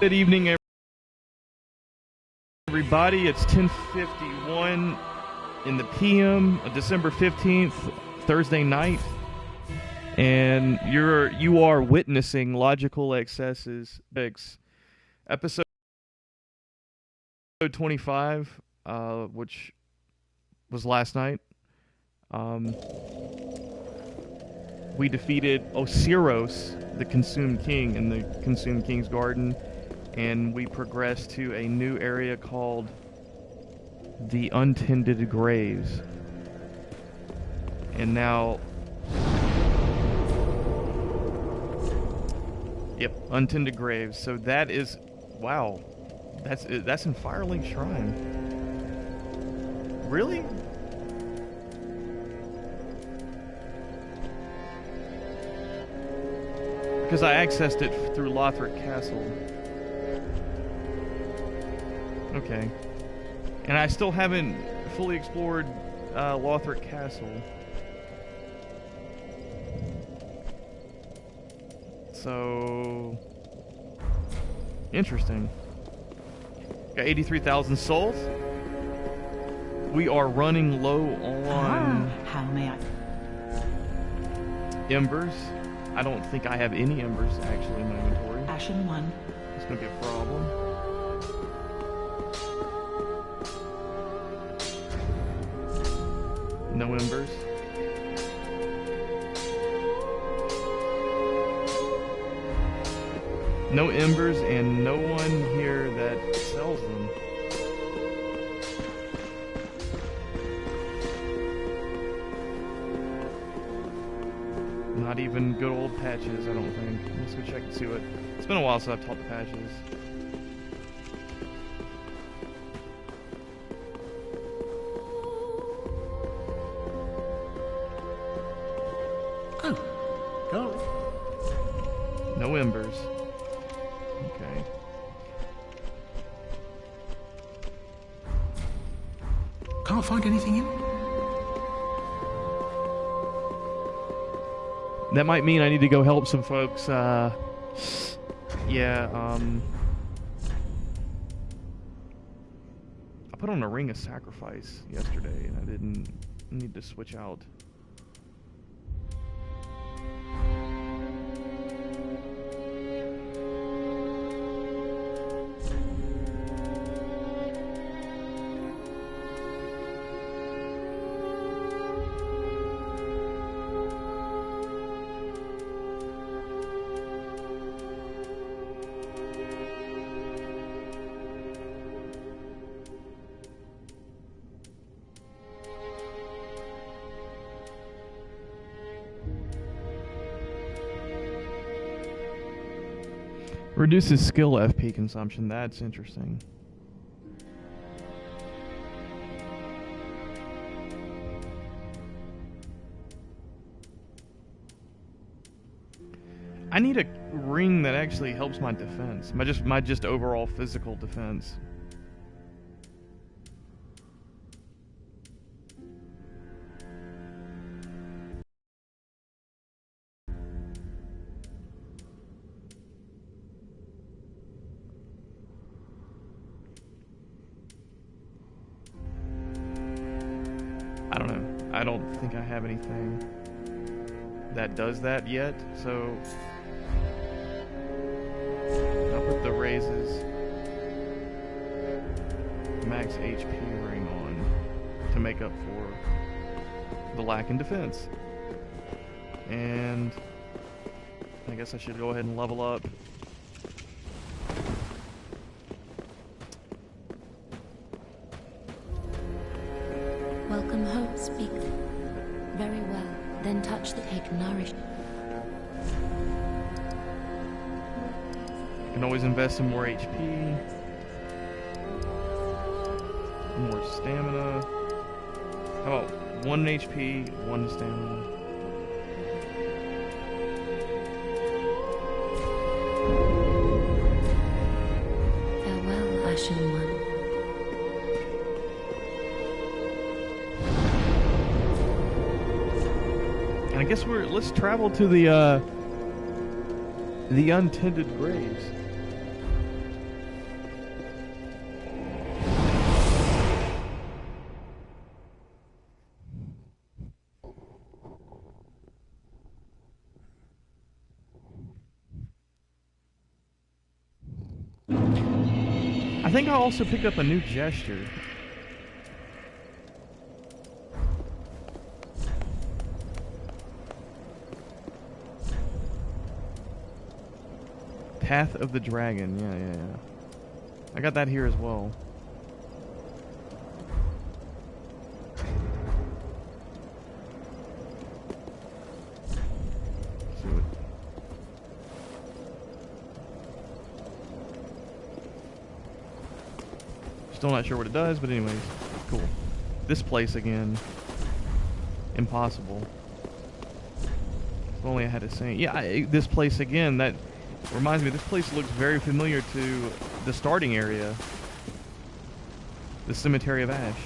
Good evening, everybody. It's 10:51 in the PM of December 15th, Thursday night, and you are witnessing Logical Excesses episode 25, which was last night. We defeated Osiros, the Consumed King, in the Consumed King's Garden, and we progressed to a new area called the Untended Graves. And now, yep, Untended Graves. So that is, wow, that's in Firelink Shrine. Really? Because I accessed it through Lothric Castle. Okay. And I still haven't fully explored Lothric Castle. So... interesting. Got 83,000 souls. We are running low on... how may I... embers. I don't think I have any embers actually in my inventory. Ashen one. It's gonna be a problem. No embers. No embers and no one here that sells them. Not even good old patches, I don't think. Let's go check and see what... It's been a while since I've taught the patches. Oh, go. No embers. Okay. Can't find anything in. That might mean I need to go help some folks, I put on a Ring of Sacrifice yesterday, and I didn't need to switch out. Reduces skill FP consumption. That's interesting. I need a ring that actually helps my defense. My just overall physical defense. I don't know. I don't think I have anything that does that yet, so I'll put the raises max HP ring on to make up for the lack in defense. And I guess I should go ahead and level up. Welcome home, speak. Very well. Then touch the cake, nourish. You can always invest in more HP. More stamina. How about 1 HP, 1 stamina? Farewell, Ashen One. I guess let's travel to the Untended Graves. I think I also picked up a new gesture. Path of the Dragon. Yeah. I got that here as well. Still not sure what it does, but anyways, cool. This place again. Impossible. If only I had a saying. Yeah, this place again, that reminds me, this place looks very familiar to the starting area. The Cemetery of Ash.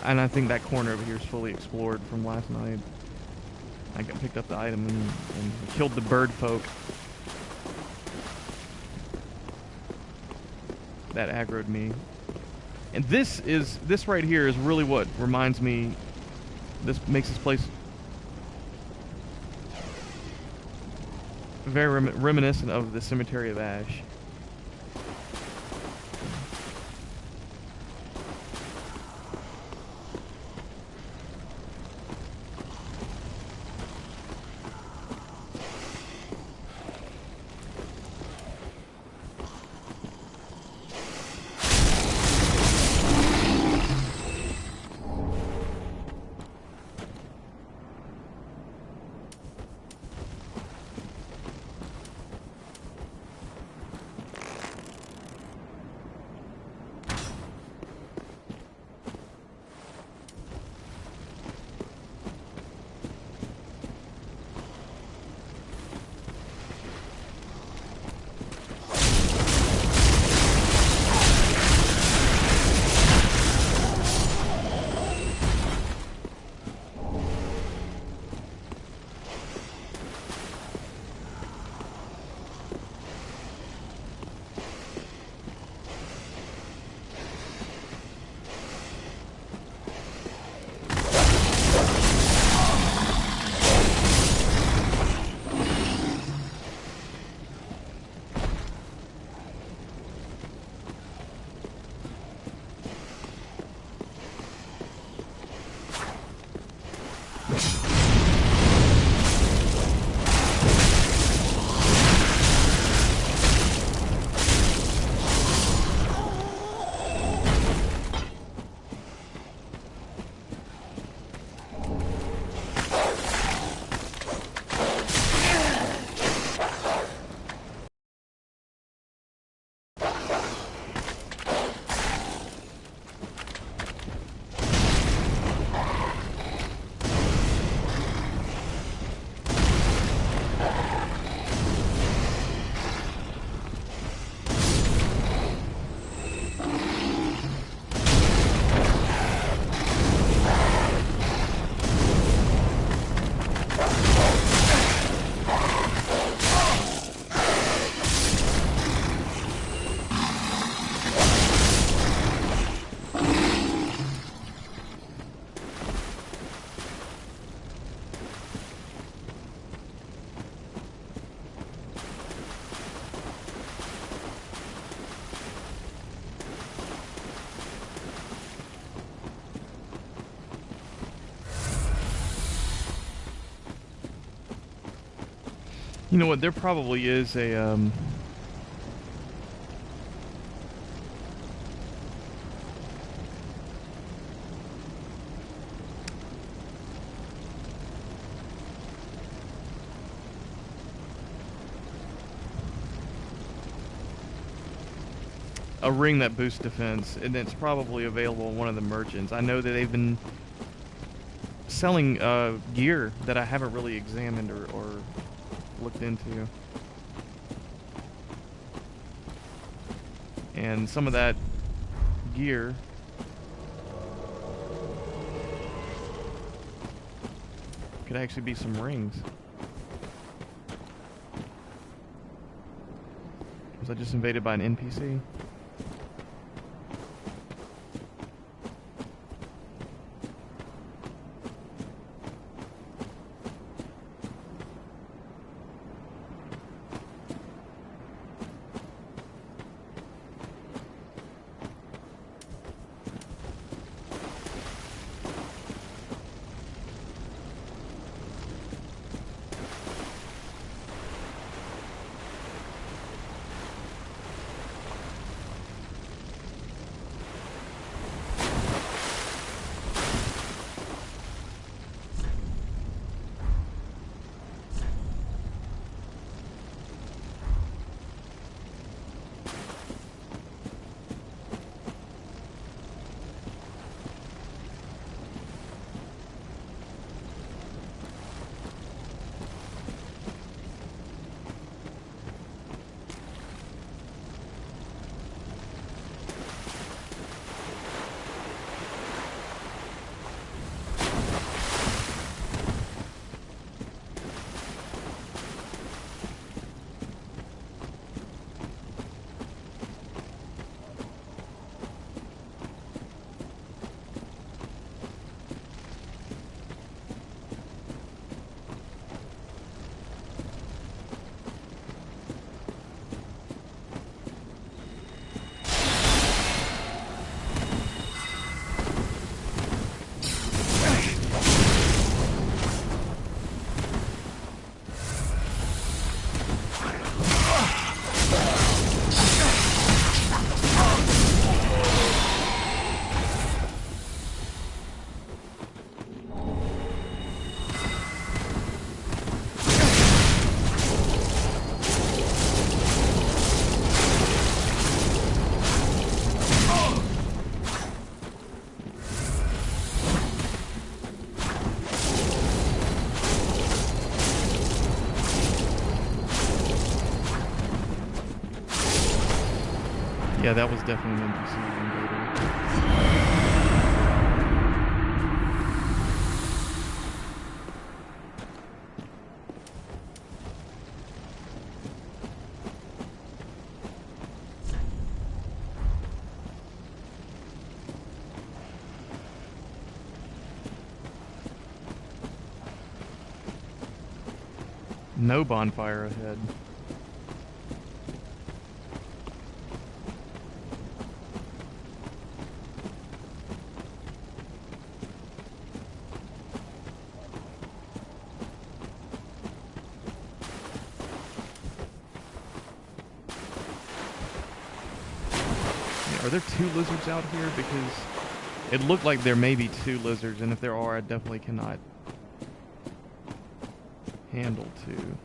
And I think that corner over here is fully explored from last night. I picked up the item and killed the bird folk. That aggroed me. And this right here is really what reminds me, this makes this place very reminiscent of the Cemetery of Ash. You know what? There probably is a ring that boosts defense, and it's probably available on one of the merchants. I know that they've been selling gear that I haven't really examined or looked into. And some of that gear could actually be some rings. Was I just invaded by an NPC? Yeah, that was definitely an NPC invader. No bonfire ahead. Yeah, are there 2 lizards out here? Because it looked like there may be 2 lizards, and if there are, I definitely cannot handle 2.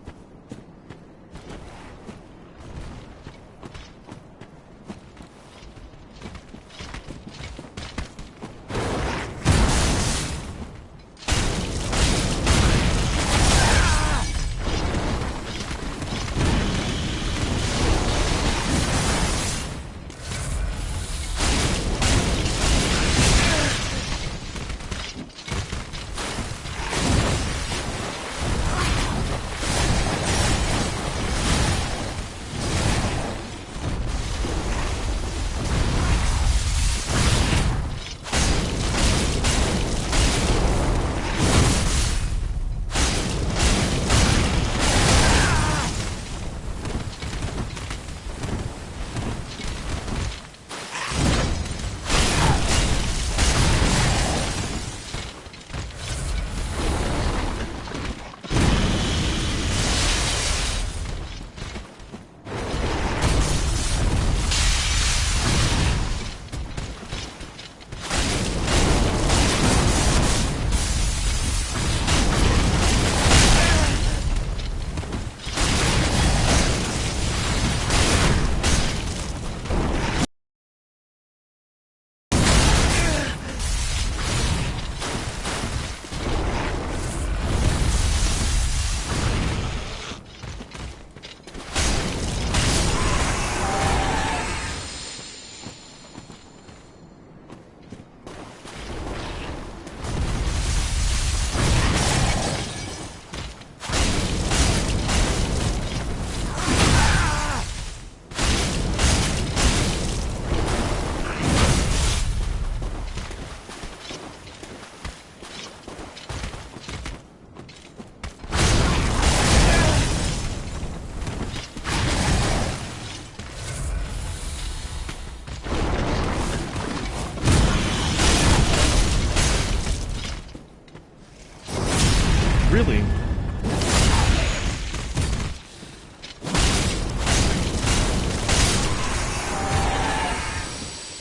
Really?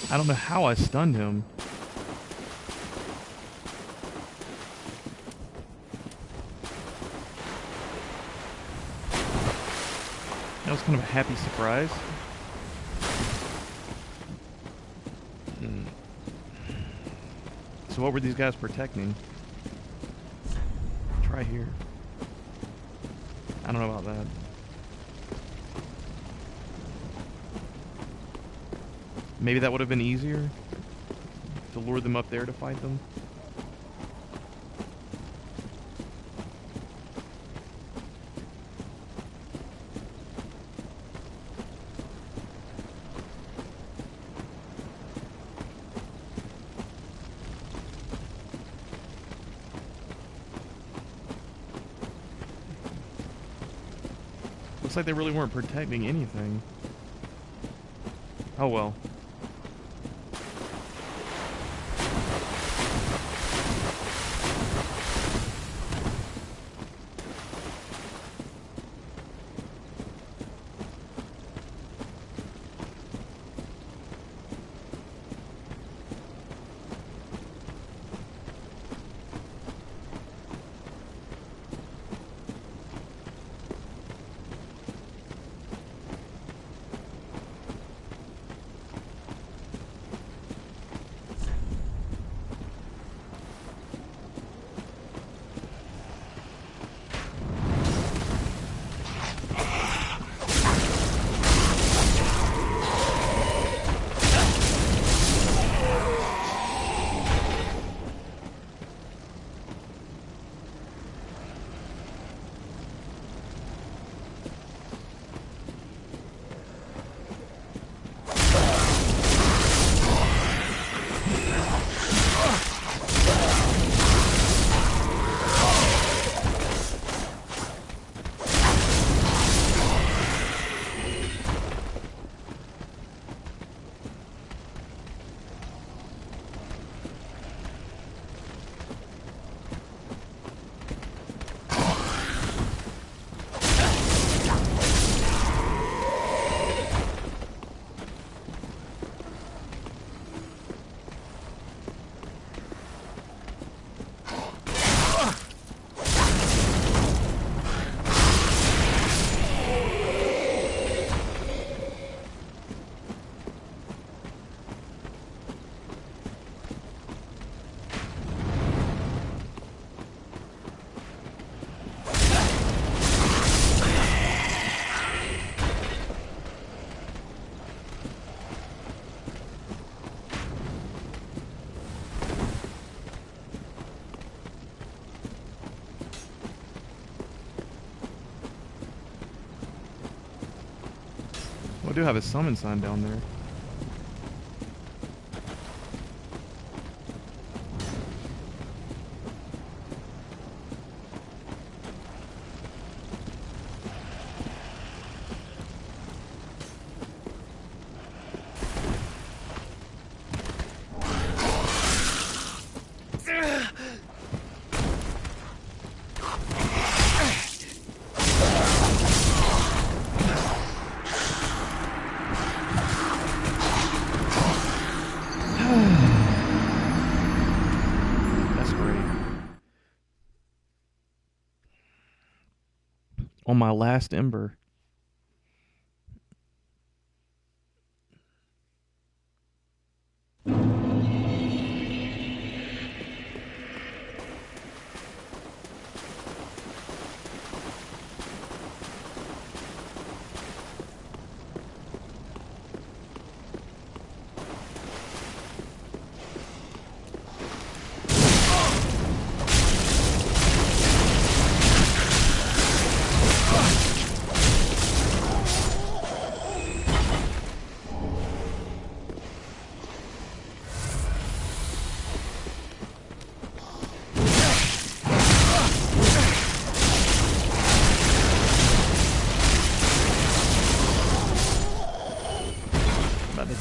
I don't know how I stunned him. That was kind of a happy surprise. So what were these guys protecting? Try here. I don't know about that. Maybe that would have been easier to lure them up there to fight them. Looks like they really weren't protecting anything. Oh well. I do have a summon sign down there. On my last ember.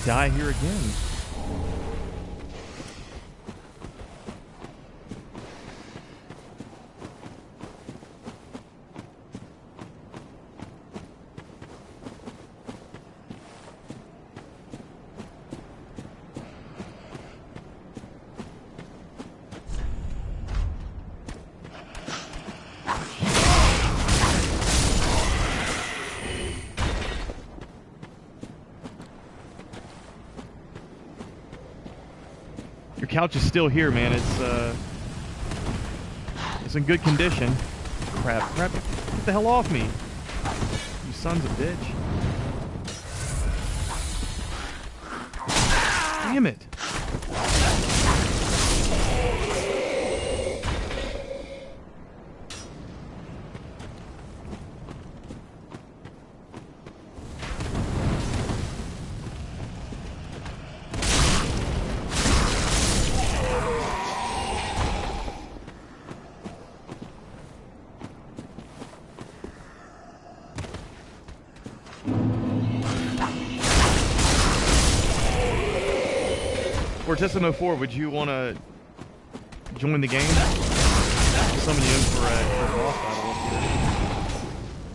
Die here again. Your couch is still here, man. It's in good condition. Crap. Get the hell off me. You sons of bitch. Damn it. Fortissimo 4, would you want to join the game? I'll summon you in for a boss battle up here.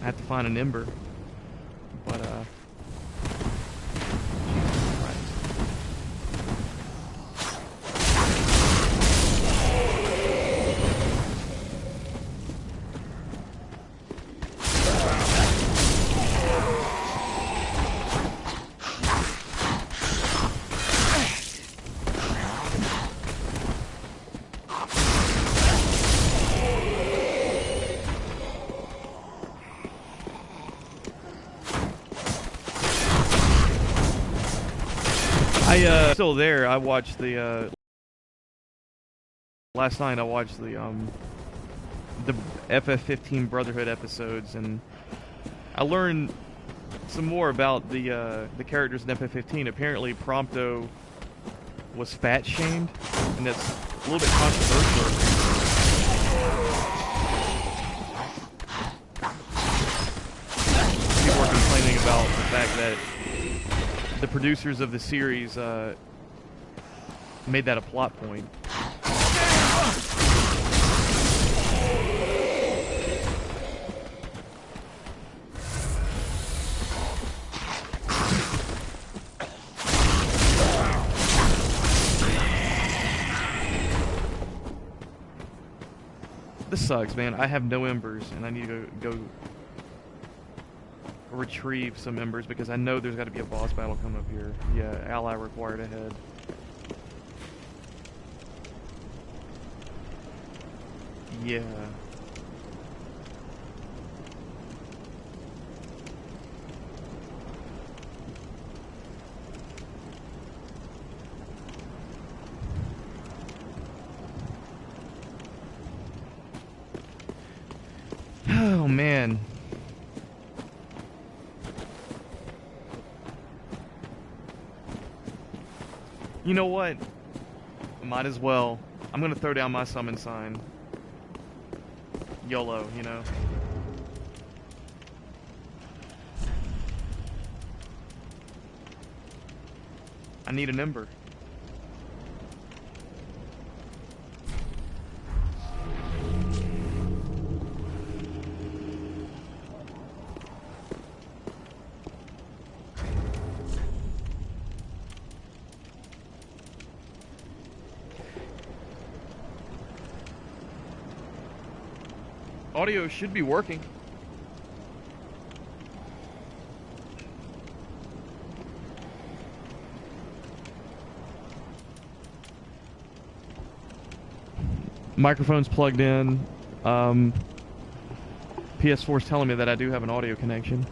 I have to find an ember. But, Jesus Christ. Still there. I watched the last night. I watched the FF15 Brotherhood episodes, and I learned some more about the characters in FF15. Apparently, Prompto was fat shamed, and that's a little bit controversial. People are complaining about the fact that the producers of the series made that a plot point. This sucks, man. I have no embers, and I need to go retrieve some embers because I know there's got to be a boss battle coming up here. Yeah, ally required ahead. Yeah. Oh man. You know what? Might as well. I'm gonna throw down my summon sign. YOLO, you know? I need an ember. Audio should be working. Microphone's plugged in. PS4's telling me that I do have an audio connection.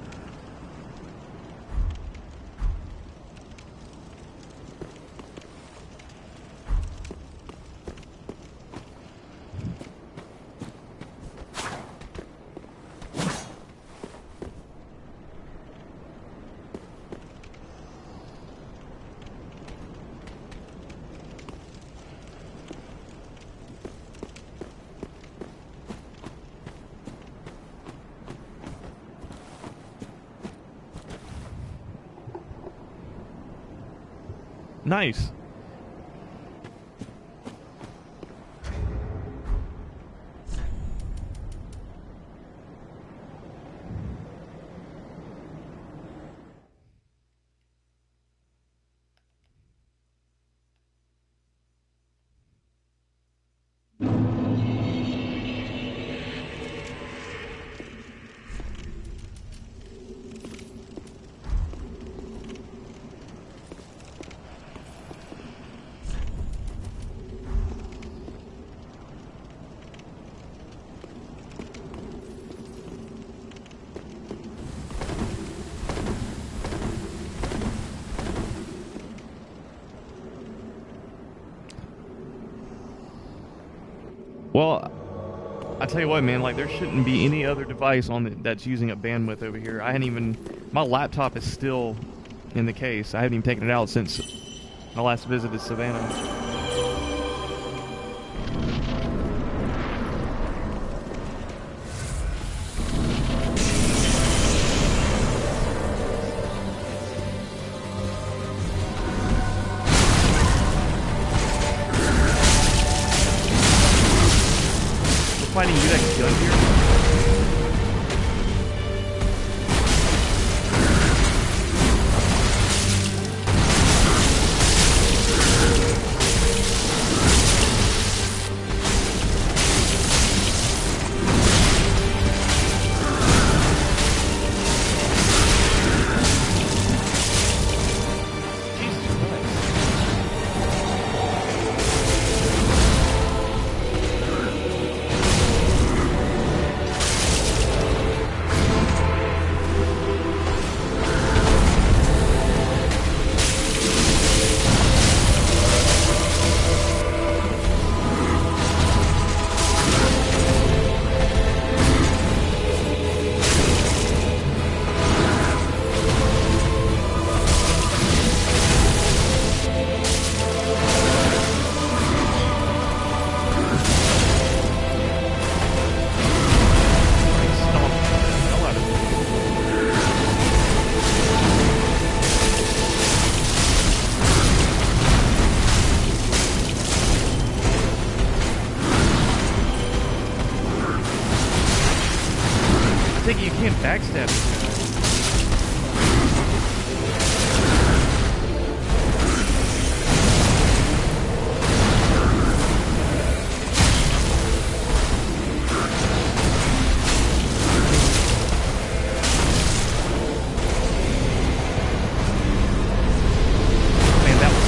Nice. Well, I tell you what, man, like there shouldn't be any other device on that's using up bandwidth over here. I hadn't even, my laptop is still in the case. I haven't even taken it out since my last visit to Savannah. Finding you that can kill you here. I think you can't backstab this guy. Man, that was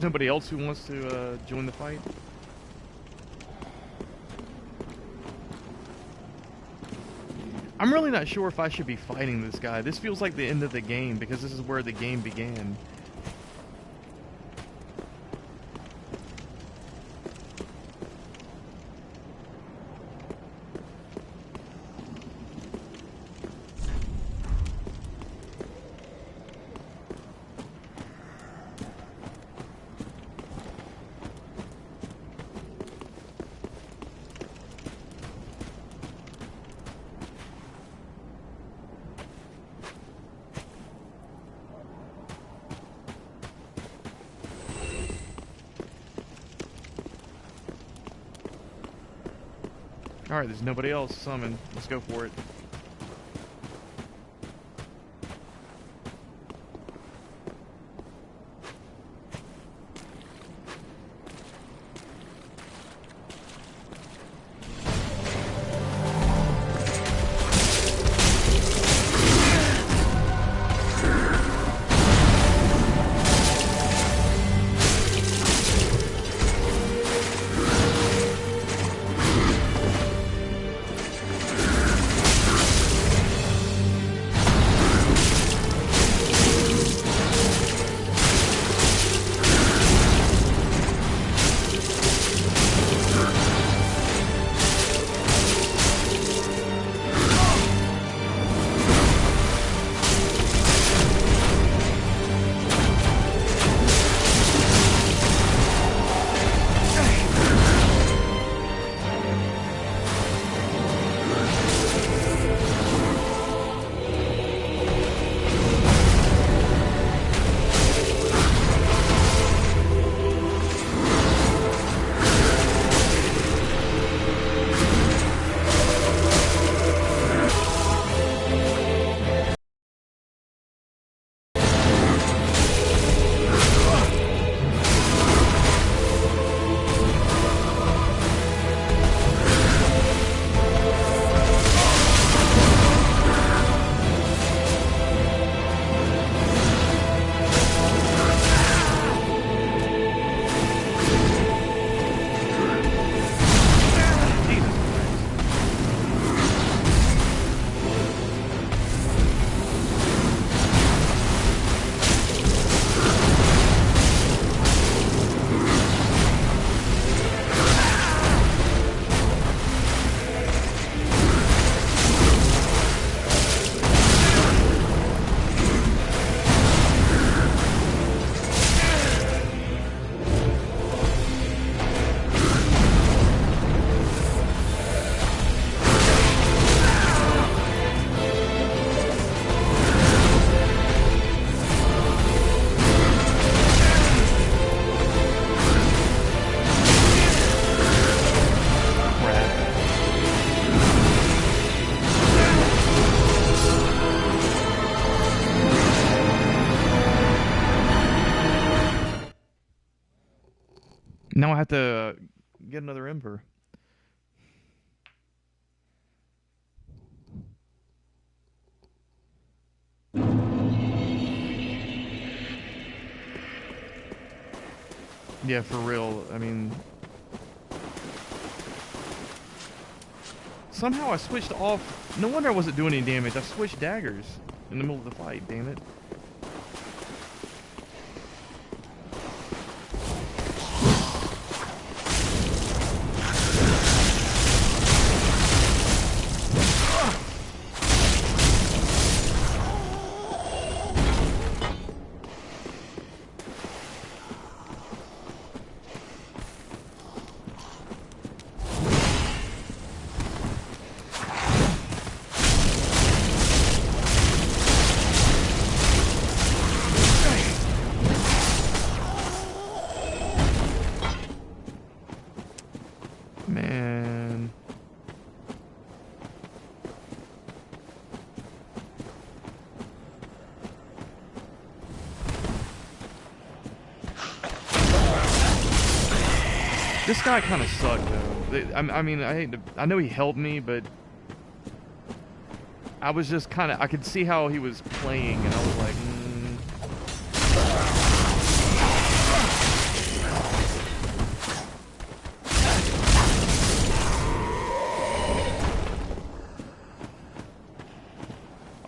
There's nobody else who wants to join the fight? I'm really not sure if I should be fighting this guy. This feels like the end of the game because this is where the game began. Alright, there's nobody else summoned. Let's go for it. Now I have to get another Ember. Yeah, for real. I mean, somehow I switched off. No wonder I wasn't doing any damage. I switched daggers in the middle of the fight, damn it. Man. This guy kind of sucked, though. I mean, I know he helped me, but I was just kind of, I could see how he was playing, and I was like,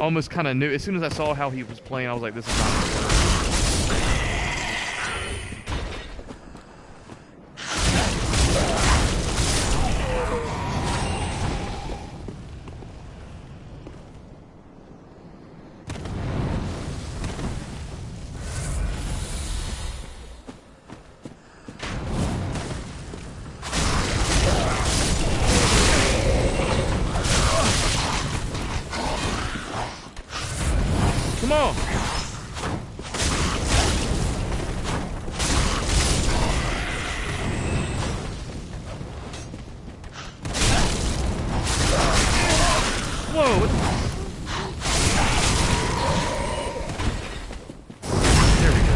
almost kind of knew. As soon as I saw how he was playing, I was like, this is not going to work. Come on! Whoa! What the... There we go.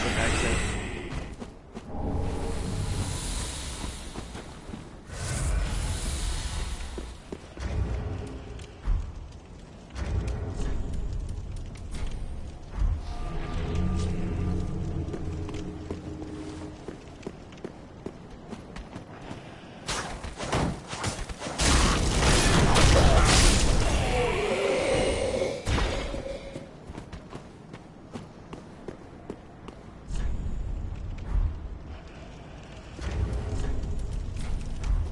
Go back there.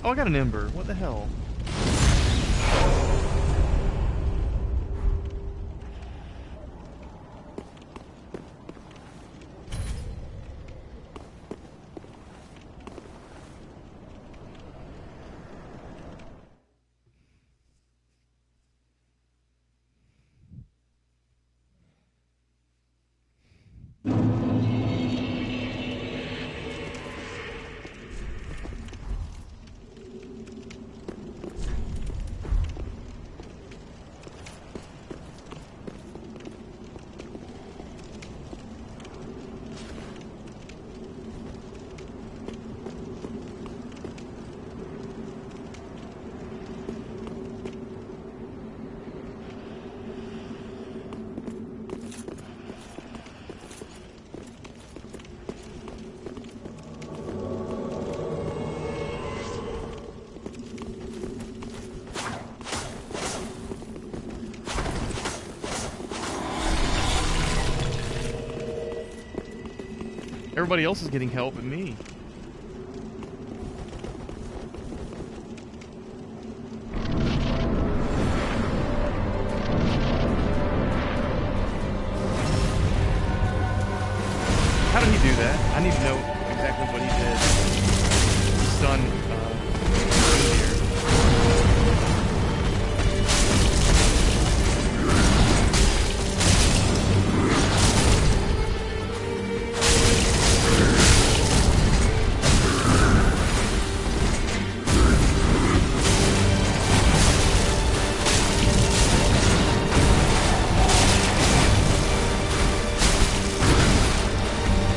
Oh, I got an ember. What the hell? Everybody else is getting help but me. How did he do that? I need to know exactly what he did. Stun here.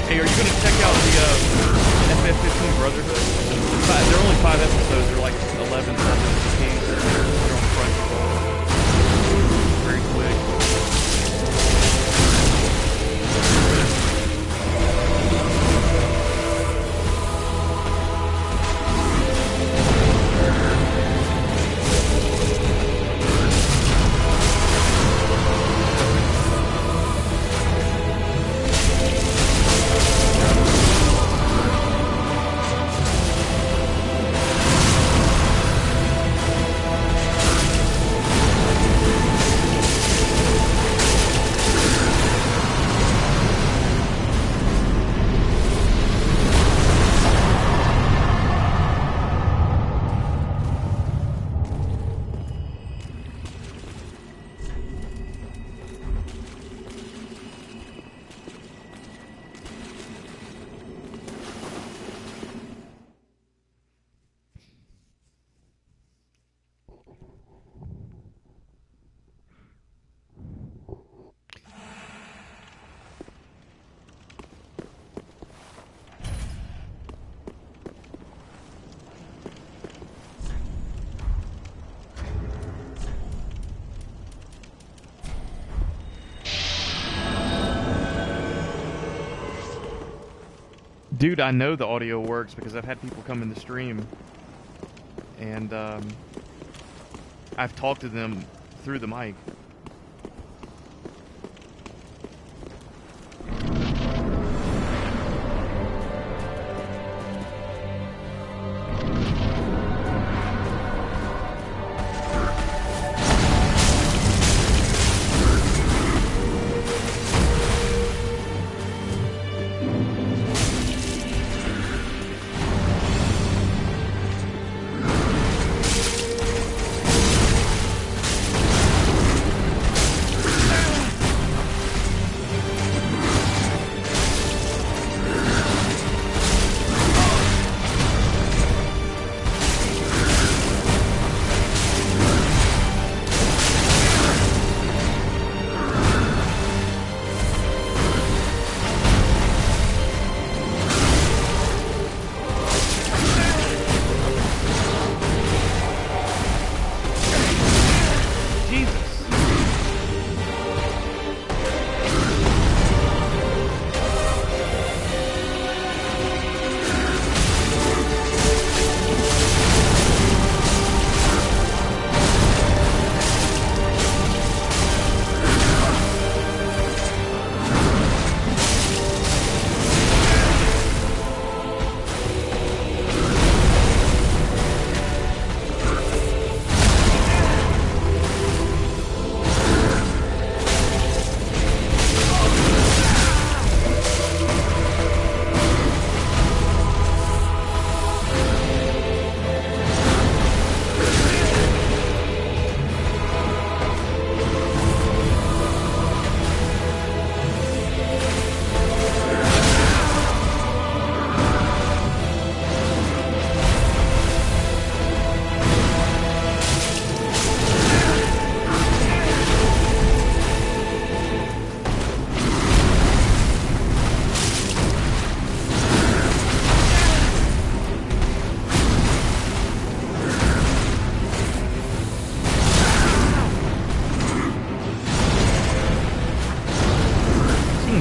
Hey, are you going to check out the FF15 Brotherhood? There are only 5 episodes. They're like 11, 15. They're on Crunchyroll. Very quick. Dude, I know the audio works because I've had people come in the stream and I've talked to them through the mic.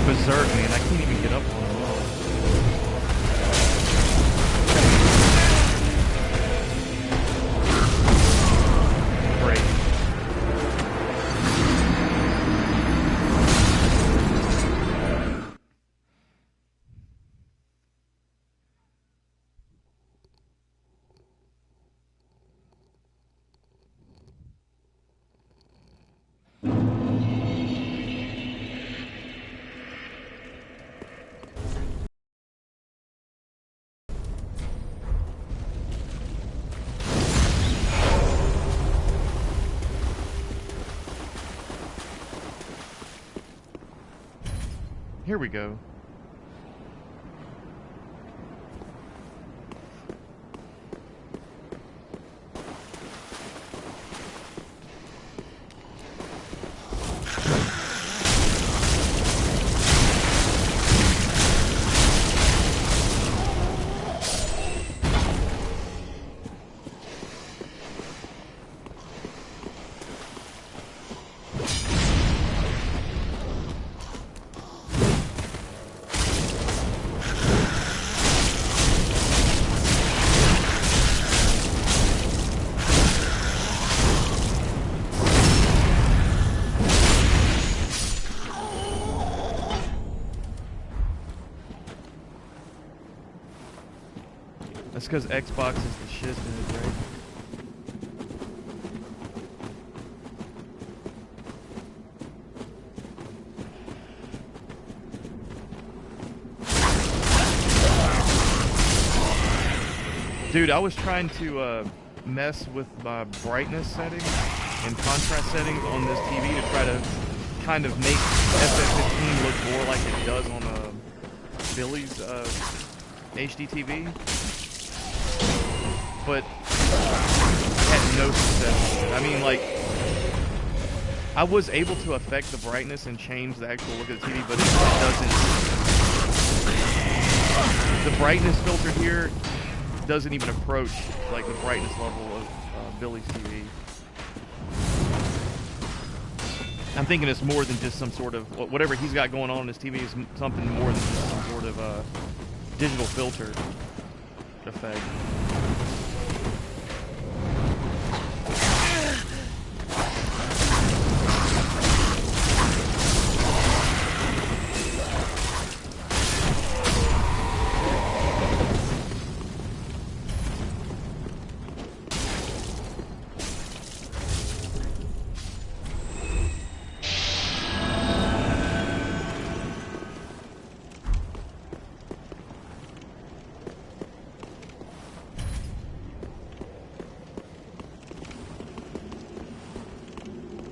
Berserk, man. I can't even get up on him. Great. Here we go. That's because Xbox is the shit, right? Dude, I was trying to mess with my brightness settings and contrast settings on this TV to try to kind of make FF15 look more like it does on Billy's HD TV. But had no success. I mean, like, I was able to affect the brightness and change the actual look of the TV, but it doesn't. The brightness filter here doesn't even approach like the brightness level of Billy's TV. I'm thinking it's more than just some sort of whatever he's got going on in his TV is something more than just some sort of digital filter effect.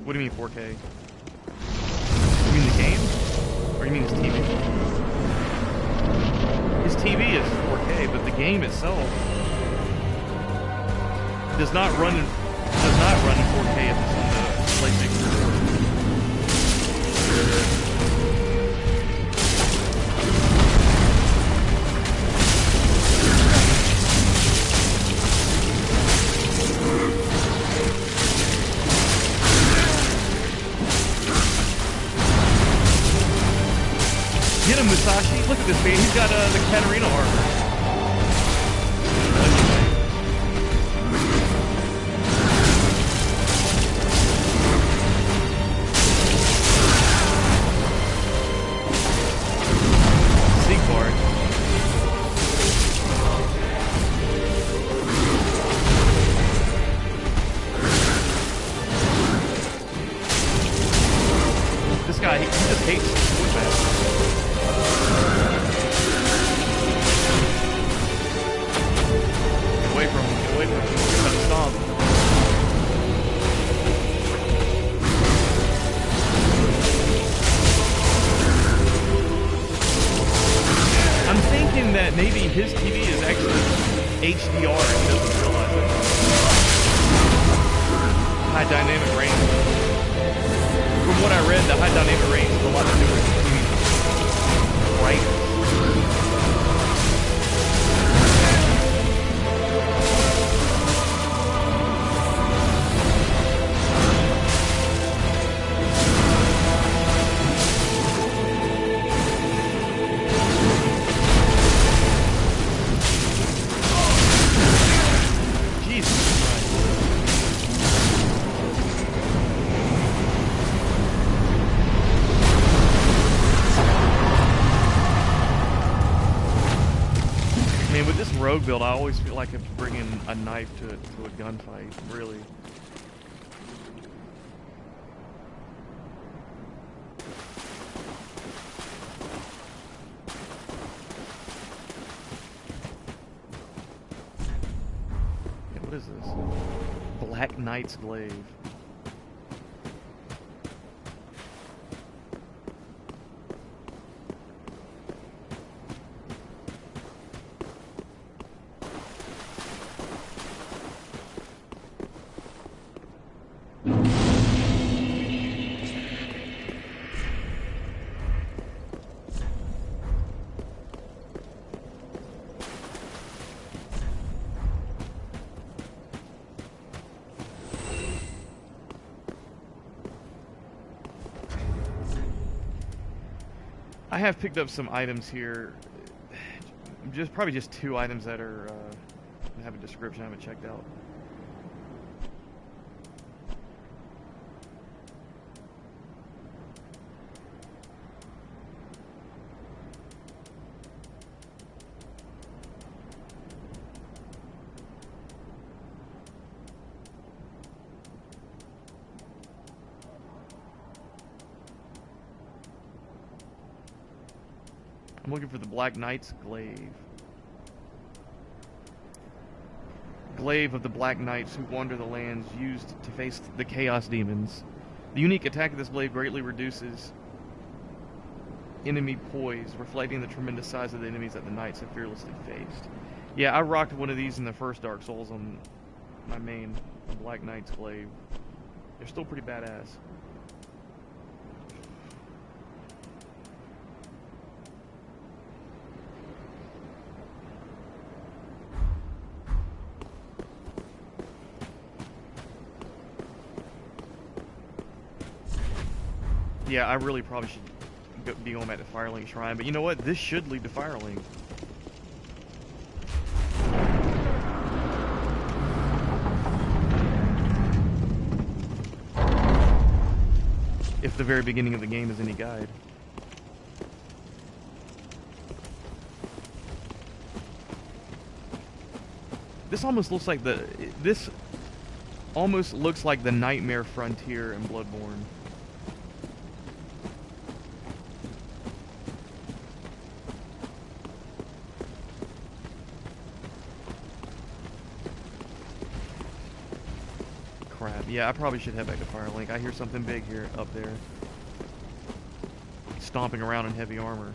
What do you mean 4K? You mean the game? Or you mean his TV? His TV is 4K, but the game itself does not run in 4K if it's on the PlayStation 4. Get him, Musashi. Look at this man. He's got the Katarina armor. Siegfried. This guy, he just hates Swordbat. Get away from him, he's gonna stomp. I'm thinking that maybe his TV is actually HDR and he doesn't realize it. High dynamic range. From what I read, the high dynamic range is a lot to do with the TV. Right? Rogue build, I always feel like I'm bringing a knife to a gunfight, really. Yeah, what is this? Black Knight's Glaive. I have picked up some items here, probably just 2 items that are have a description I haven't checked out. I'm looking for the Black Knight's Glaive. Glaive of the Black Knights who wander the lands, used to face the Chaos Demons. The unique attack of this blade greatly reduces enemy poise, reflecting the tremendous size of the enemies that the Knights have fearlessly faced. Yeah, I rocked one of these in the first Dark Souls on my main, the Black Knight's Glaive. They're still pretty badass. Yeah, I really probably should be going back to Firelink Shrine, but you know what? This should lead to Firelink. If the very beginning of the game is any guide. This almost looks like this almost looks like the Nightmare Frontier in Bloodborne. Yeah, I probably should head back to Firelink. I hear something big here, up there. Stomping around in heavy armor.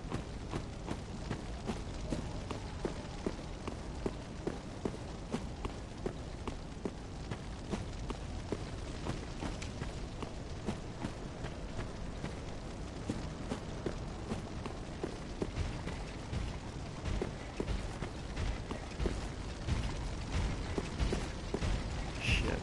Shit.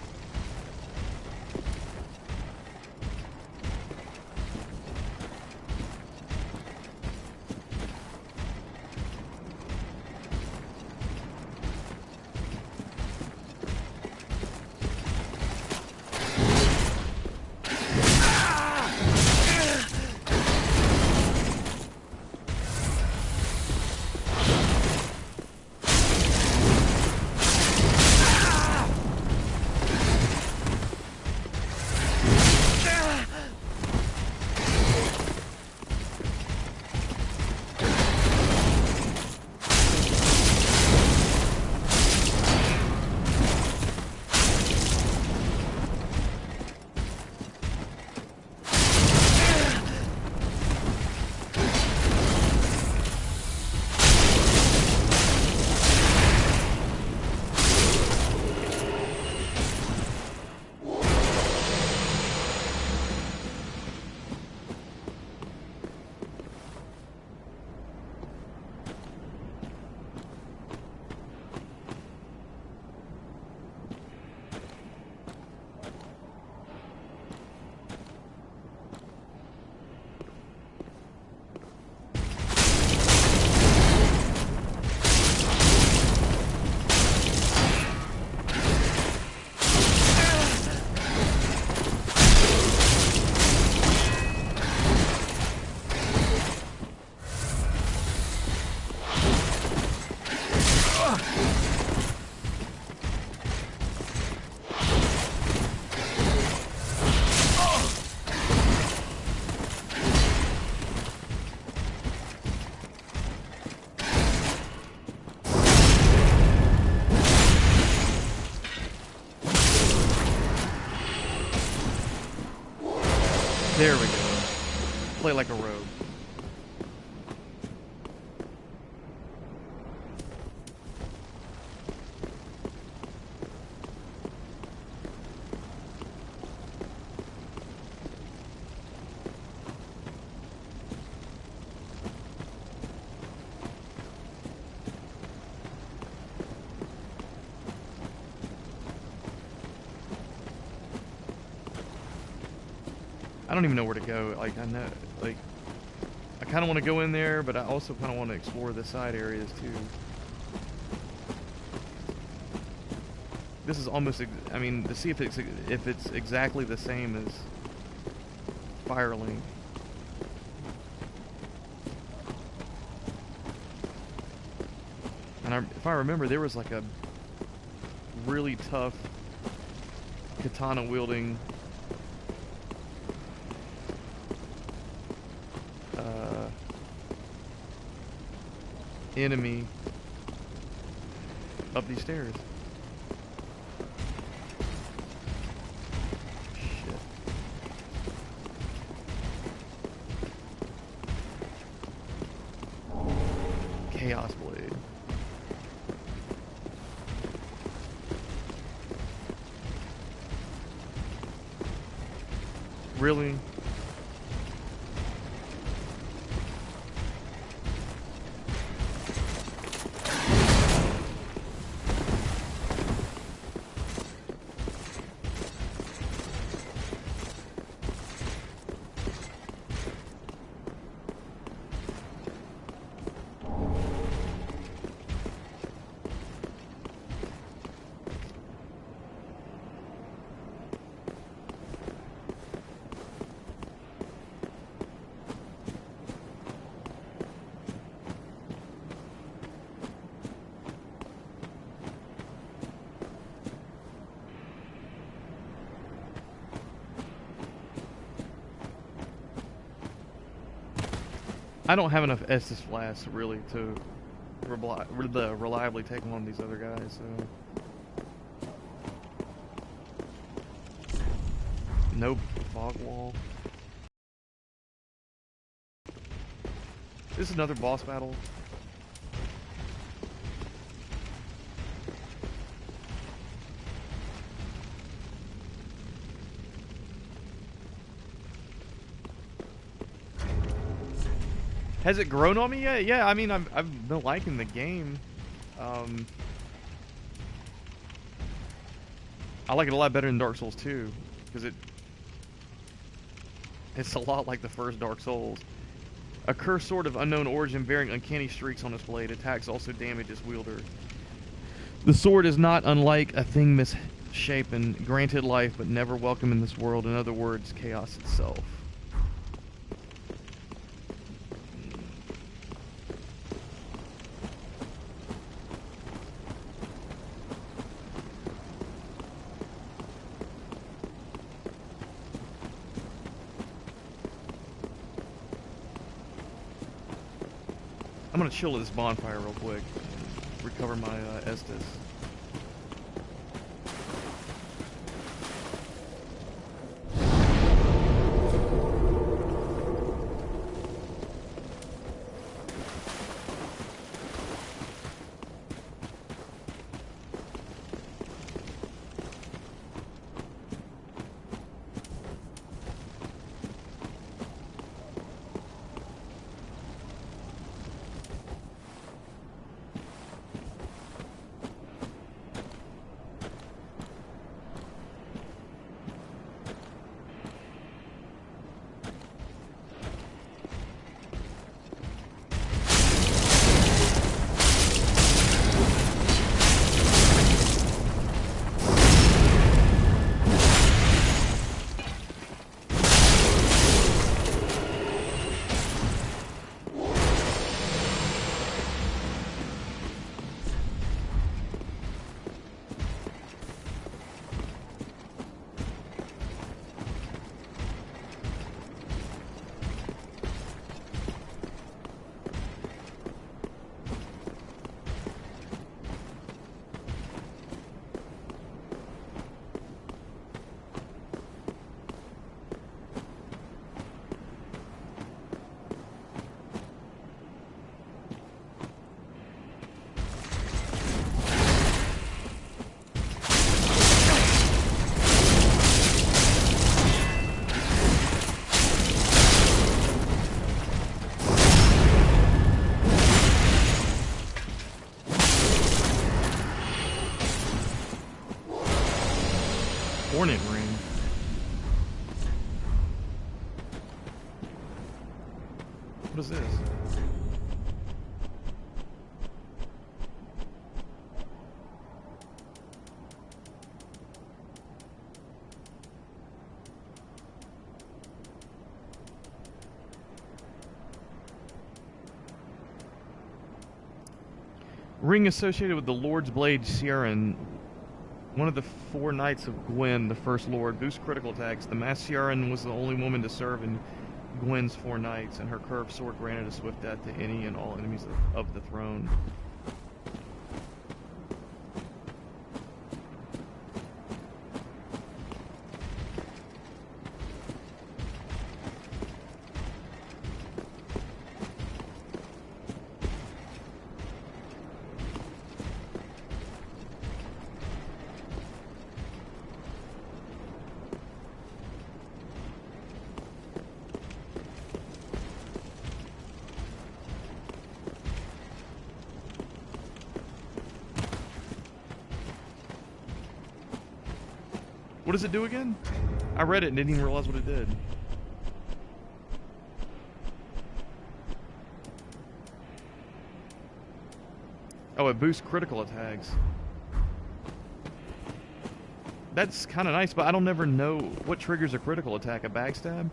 There we go. Play like a rogue. I don't even know where to go. Like, I know, like, I kind of want to go in there, but I also kind of want to explore the side areas too. This is almost, I mean, to see if it's exactly the same as Firelink. And if I remember, there was like a really tough katana wielding enemy up these stairs. Shit. Chaos Blade. Really? I don't have enough Estus flasks really to reliably take on these other guys, so No fog wall. This is another boss battle. Has it grown on me yet? Yeah, I mean, I've been liking the game. I like it a lot better than Dark Souls 2, because it's a lot like the first Dark Souls. A cursed sword of unknown origin bearing uncanny streaks on its blade. Attacks also damage its wielder. The sword is not unlike a thing misshapen, granted life, but never welcome in this world. In other words, chaos itself. I'm gonna chill at this bonfire real quick. Recover my Estus. Hornet ring. What is this? Ring associated with the Lord's Blade Ciaran, one of the 4 knights of Gwyn, the First Lord. Boost critical attacks. The Masked Ciaran was the only woman to serve in Gwyn's 4 knights, and her curved sword granted a swift death to any and all enemies of the throne. What does it do again? I read it and didn't even realize what it did. Oh, it boosts critical attacks. That's kind of nice, but I don't ever know what triggers a critical attack. A backstab?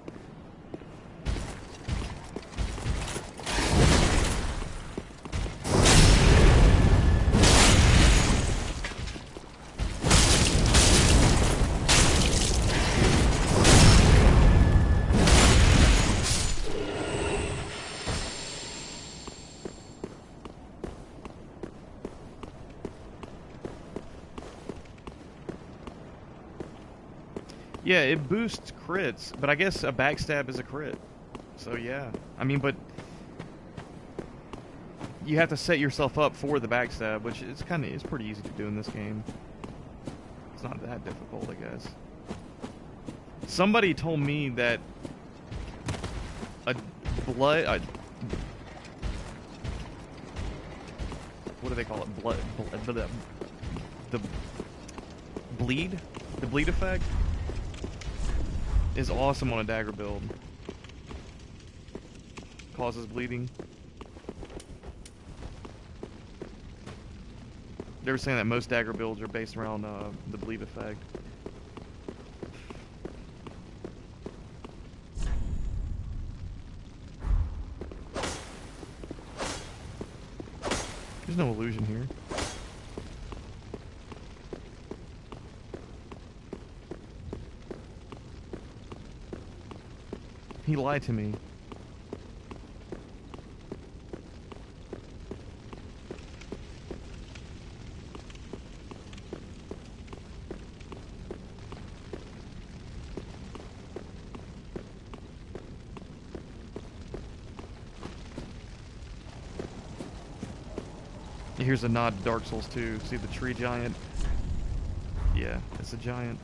Yeah, it boosts crits, but I guess a backstab is a crit. So yeah, I mean, but you have to set yourself up for the backstab, which is it's pretty easy to do in this game. It's not that difficult, I guess. Somebody told me that what do they call it? The bleed effect is awesome on a dagger build. Causes bleeding. They were saying that most dagger builds are based around the bleed effect. There's no illusion here. He lied to me. Here's a nod to Dark Souls 2. See the tree giant? Yeah, it's a giant.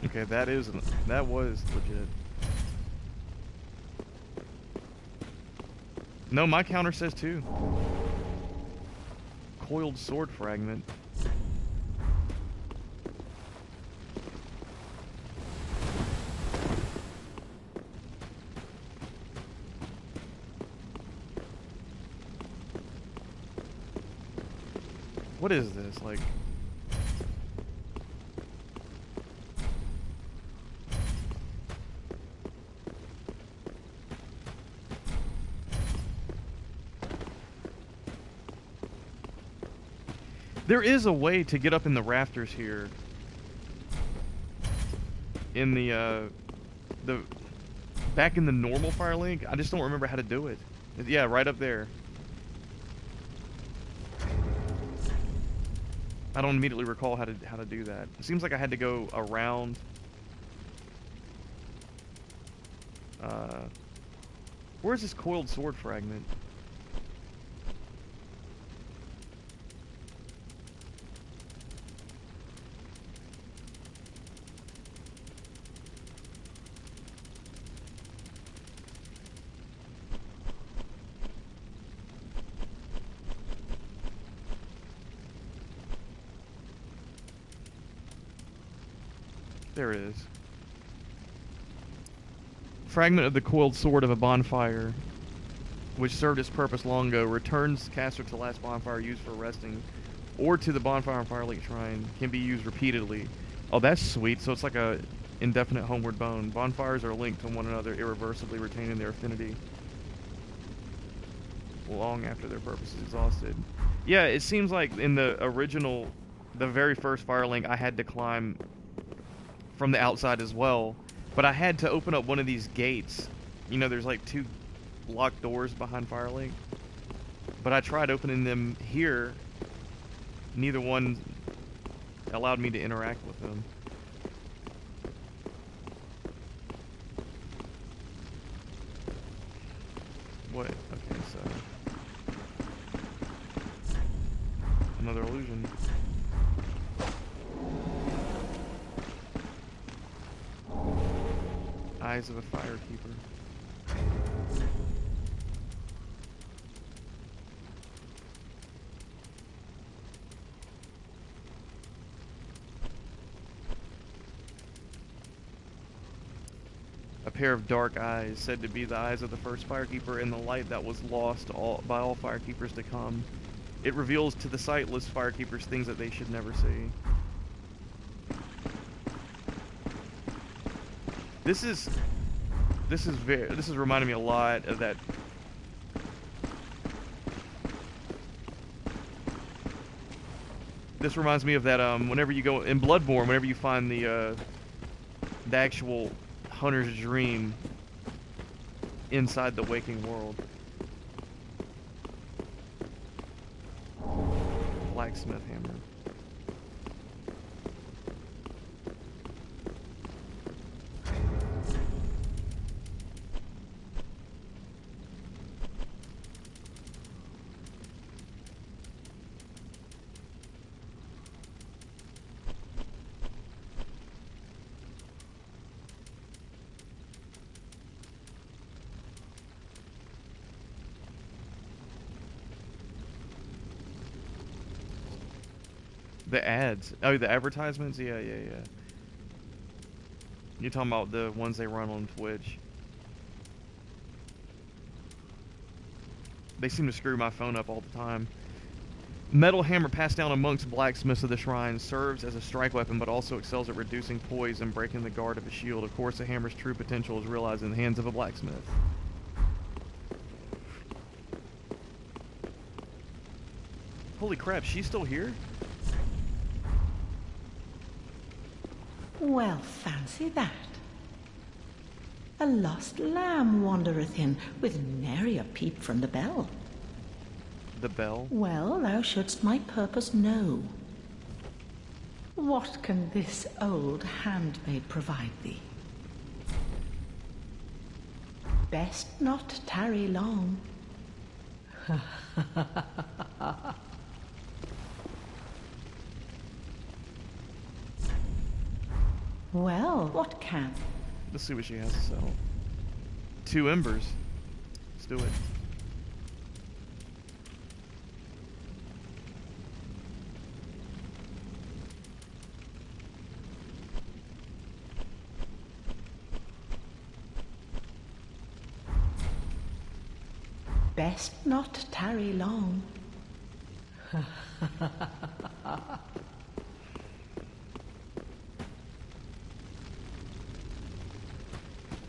Okay, that was legit. No, my counter says 2. Coiled sword fragment. What is this? Like... There is a way to get up in the rafters here. In the back in the normal Firelink, I just don't remember how to do it. Yeah, right up there. I don't immediately recall how to do that. It seems like I had to go around. Where's this coiled sword fragment? There it is. Fragment of the coiled sword of a bonfire, which served its purpose long ago, returns caster to the last bonfire used for resting, or to the bonfire and Firelink Shrine, can be used repeatedly. Oh, that's sweet. So it's like a indefinite homeward bone. Bonfires are linked to one another, irreversibly retaining their affinity long after their purpose is exhausted. Yeah, it seems like in the original, the very first Firelink, I had to climb from the outside as well, but I had to open up one of these gates. You know, there's like 2 locked doors behind Firelink, but I tried opening them here. Neither one allowed me to interact with them. What? Okay, so another illusion. Eyes of a Firekeeper. A pair of dark eyes, said to be the eyes of the first Firekeeper, and the light that was lost by all Firekeepers to come. It reveals to the sightless Firekeepers things that they should never see. This is reminding me a lot of that. This reminds me of that whenever you go in Bloodborne, whenever you find the actual hunter's dream inside the waking world. Blacksmith hammer. The ads. Oh, the advertisements? Yeah. You're talking about the ones they run on Twitch. They seem to screw my phone up all the time. Metal hammer passed down amongst blacksmiths of the shrine serves as a strike weapon, but also excels at reducing poise and breaking the guard of a shield. Of course, the hammer's true potential is realized in the hands of a blacksmith. Holy crap, she's still here? Well, fancy that. A lost lamb wandereth in, with nary a peep from the bell. The bell? Well, thou shouldst my purpose know. What can this old handmaid provide thee? Best not tarry long. Well, what can? Let's see what she has to sell. 2 embers. Let's do it. Best not tarry long.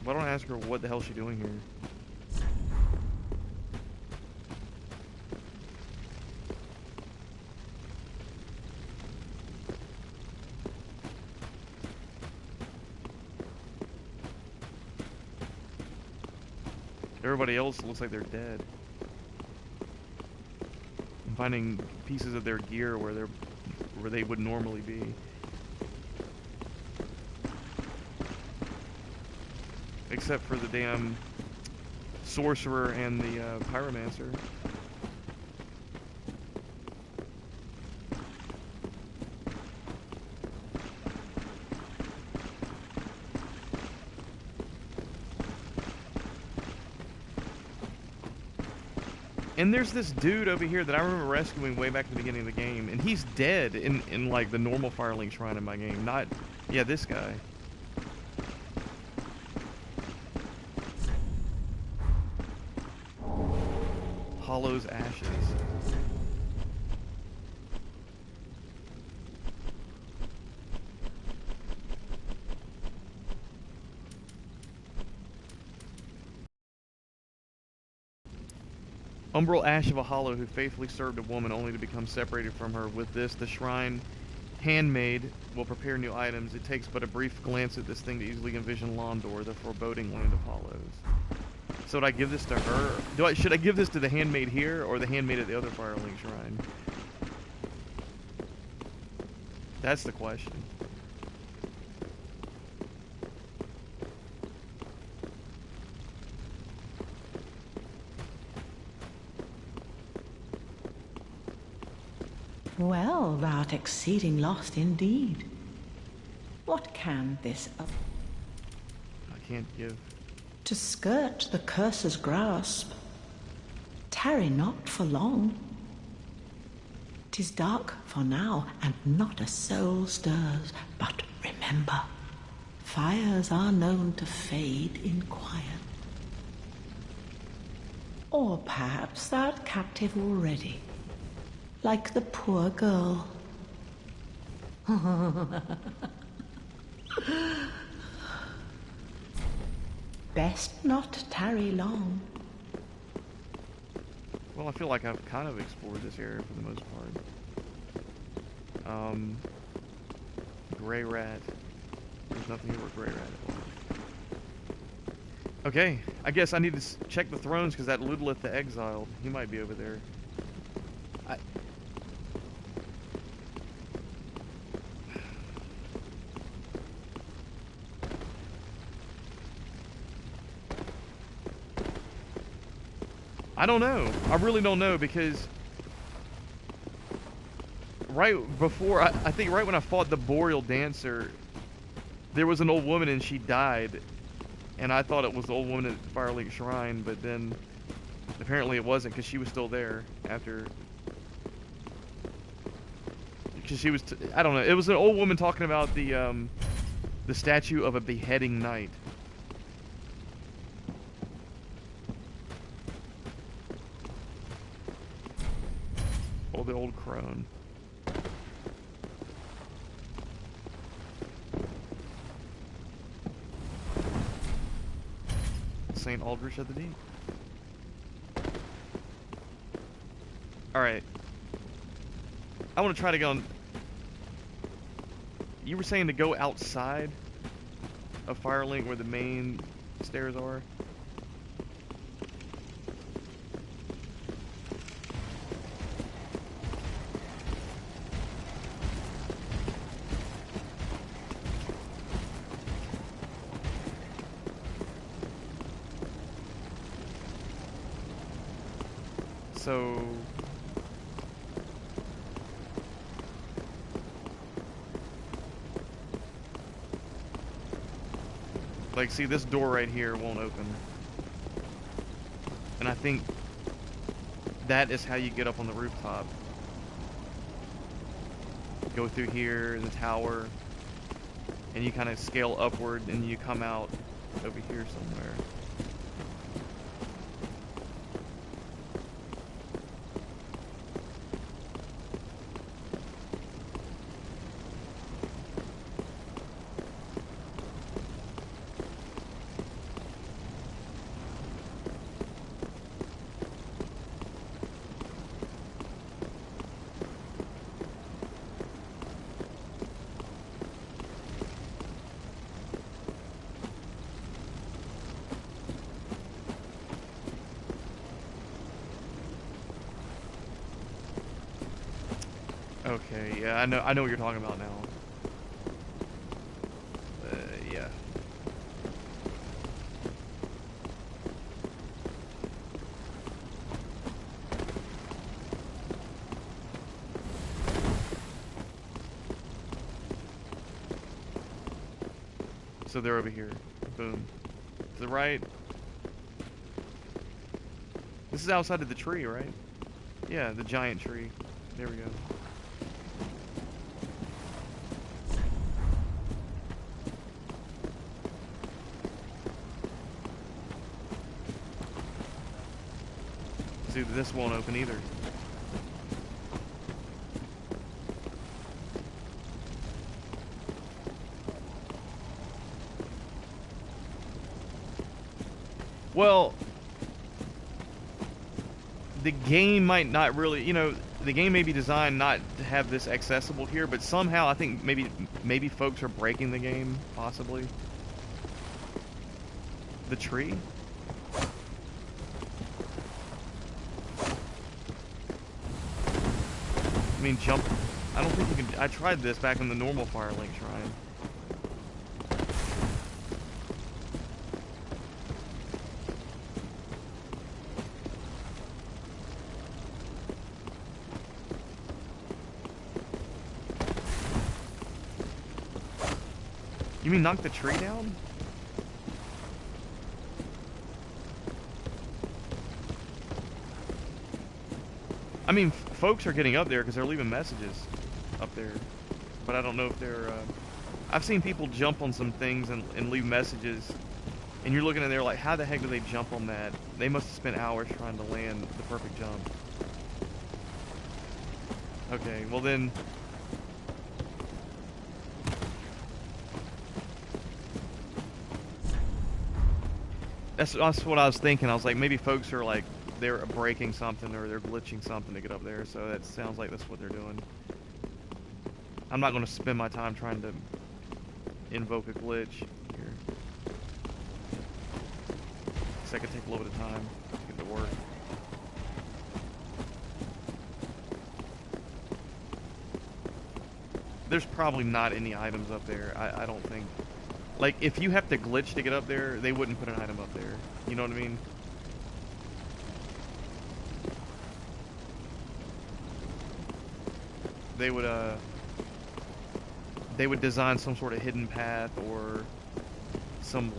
Why don't I ask her what the hell she's doing here? Everybody else looks like they're dead. I'm finding pieces of their gear where they would normally be. Except for the damn sorcerer and the pyromancer. And there's this dude over here that I remember rescuing way back at the beginning of the game, and he's dead in like the normal Firelink Shrine in my game. Not, yeah, this guy. Hollow's ashes. Umbral ash of a hollow who faithfully served a woman only to become separated from her. With this, the shrine handmaid will prepare new items. It takes but a brief glance at this thing to easily envision Londor, the foreboding land of hollows. So would I give this to her? Should I give this to the handmaid here or the handmaid at the other Firelink Shrine? That's the question. Well, thou'rt exceeding lost indeed. What can this... I can't give. To skirt the curse's grasp, tarry not for long. 'Tis dark for now, and not a soul stirs. But remember, fires are known to fade in quiet. Or perhaps thou'rt captive already, like the poor girl. Best not tarry long. Well, I feel like I've kind of explored this area for the most part. Gray rat. There's nothing here with gray rat. Okay, I guess I need to check the thrones because that Ludolith the Exiled, he might be over there. I don't know. I really don't know because right before, I think right when I fought the Boreal Dancer, there was an old woman and she died. And I thought it was the old woman at Firelink Shrine, but then apparently it wasn't because she was still there after. Because she was, I don't know. It was an old woman talking about the statue of a beheading knight. Oh, the old crone. St. Aldrich of the Deep. Alright. I want to try to go on... You were saying to go outside of Firelink where the main stairs are? So... Like, see, this door right here won't open. And I think that is how you get up on the rooftop. Go through here in the tower, and you kind of scale upward, and you come out over here somewhere. Okay, yeah, I know what you're talking about now. Yeah. So they're over here. Boom. To the right. This is outside of the tree, right? Yeah, the giant tree. There we go. See, this won't open either. Well, the game might not really, you know, the game may be designed not to have this accessible here, but somehow I think maybe folks are breaking the game, possibly. The tree? I mean, jump. I don't think you can. I tried this back in the normal Firelink Shrine. You mean knock the tree down? I mean, folks are getting up there because they're leaving messages up there, but I don't know if they're. I've seen people jump on some things and leave messages, and you're looking at there like, how the heck do they jump on that? They must have spent hours trying to land the perfect jump. Okay, well then. That's what I was thinking. I was like, maybe folks are like, they're breaking something or they're glitching something to get up there. So that sounds like that's what they're doing. I'm not going to spend my time trying to invoke a glitch here. So I could take a little bit of time to get to work. There's probably not any items up there. I don't think. Like, if you have to glitch to get up there, they wouldn't put an item up there. You know what I mean? They would design some sort of hidden path or some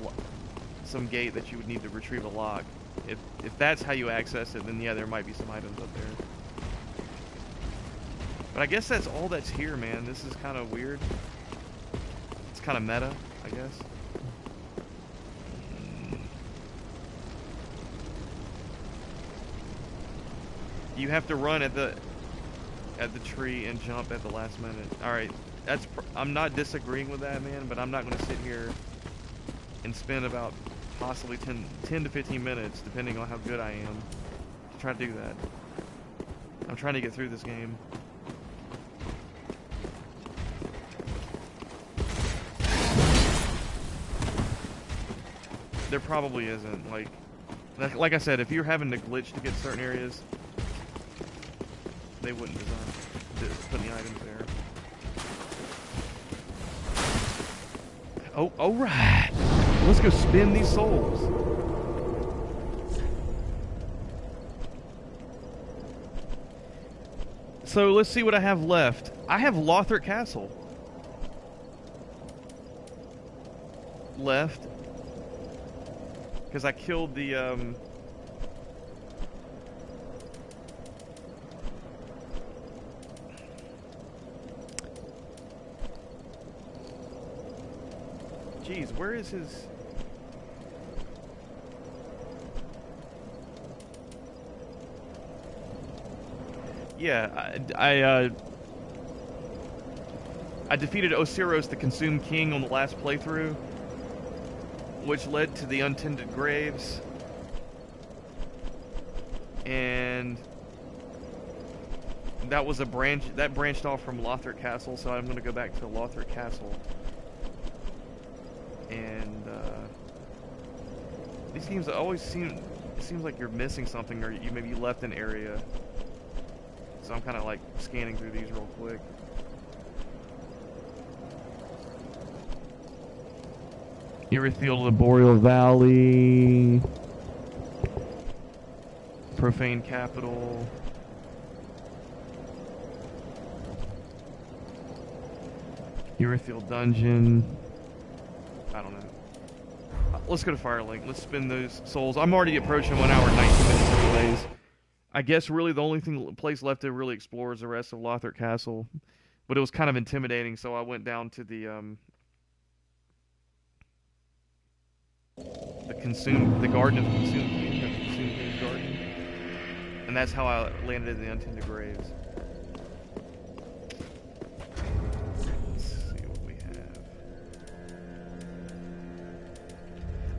gate that you would need to retrieve a lock. If that's how you access it, then yeah, there might be some items up there. But I guess that's all that's here, man. This is kind of weird. It's kind of meta, I guess. You have to run at the tree and jump at the last minute. All right, I'm not disagreeing with that, man, but I'm not going to sit here and spend about possibly 10 to 15 minutes, depending on how good I am, to try to do that. I'm trying to get through this game. There probably isn't. Like I said, if you're having to glitch to get certain areas, they wouldn't put any items there. Oh, all right. Let's go spin these souls. So let's see what I have left. I have Lothric Castle left. Because I killed the, Jeez, where is his... Yeah, I defeated Osiros, the Consumed King, on the last playthrough, which led to the Untended Graves, and that was a branch that branched off from Lothric Castle. So I'm going to go back to Lothric Castle, and these games always it seems like you're missing something, or you maybe left an area. So I'm kind of like scanning through these real quick. Irithyll, the Boreal Valley, Profane Capital, Irithyll Dungeon. I don't know. Let's go to Firelink. Let's spin those souls. I'm already approaching 1 hour and 19 minutes anyways. I guess really the only place left to really explore is the rest of Lothric Castle, but it was kind of intimidating, so I went down to the Garden of the Consumed King's Garden, and that's how I landed in the Untended Graves. Let's see what we have.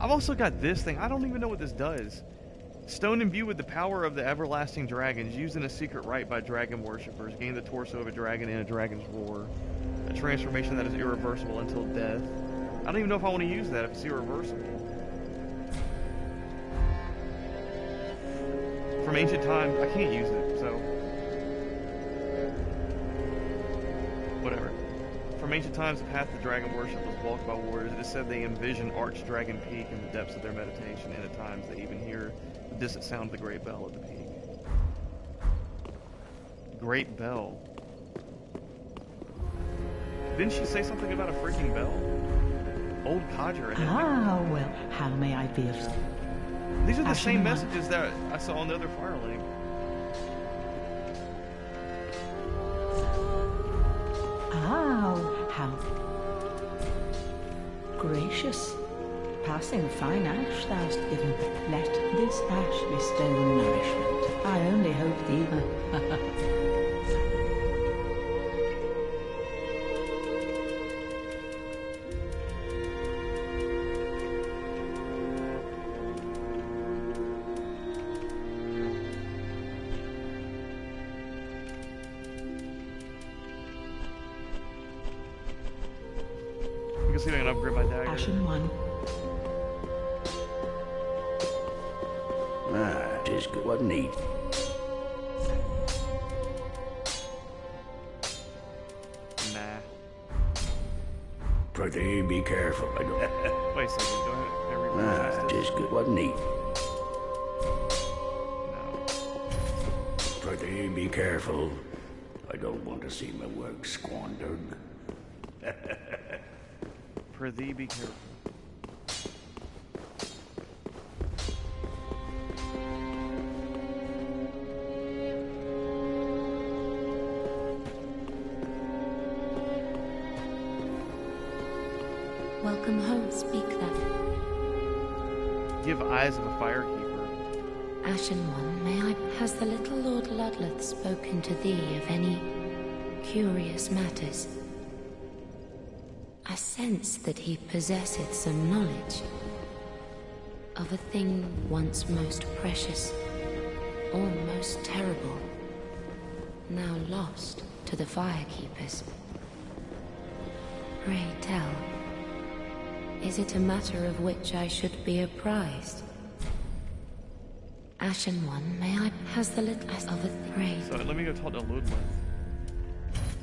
I've also got this thing. I don't even know what this does. Stone imbued with the power of the everlasting dragons, used in a secret rite by dragon worshippers, gain the torso of a dragon in a dragon's roar. A transformation that is irreversible until death. I don't even know if I want to use that if it's irreversible. From ancient times, I can't use it, so whatever. From ancient times, the path to dragon worship was walked by warriors. It is said they envision Archdragon Peak in the depths of their meditation, and at times they even hear the distant sound of the Great Bell at the peak. Great Bell. Didn't she say something about a freaking bell? Old Codger. Ah, well, how may I be of... These are the same messages that I saw on the other Firelink. How gracious. Passing fine ash thou'st given. Let this ash bestow nourishment. I only hope thee. You can see if I can upgrade my dagger. Ashen one. Ah, 'tis good. What need? Nah. Prithee, be careful. I don't... Wait a second, go ahead. Can I read Ah, 'tis good. What need? No. Prithee, be careful. I don't want to see my work squandered. Prithee, be careful. Welcome home, speak then. You have eyes of a firekeeper. Ashen One, may I... Has the little Lord Ludleth spoken to thee of any curious matters? I sense that he possesseth some knowledge of a thing once most precious, or most terrible, now lost to the firekeepers. Pray tell, is it a matter of which I should be apprised? Ashen One, may I... Has the little... of a pray... So let me go talk to Ludleth.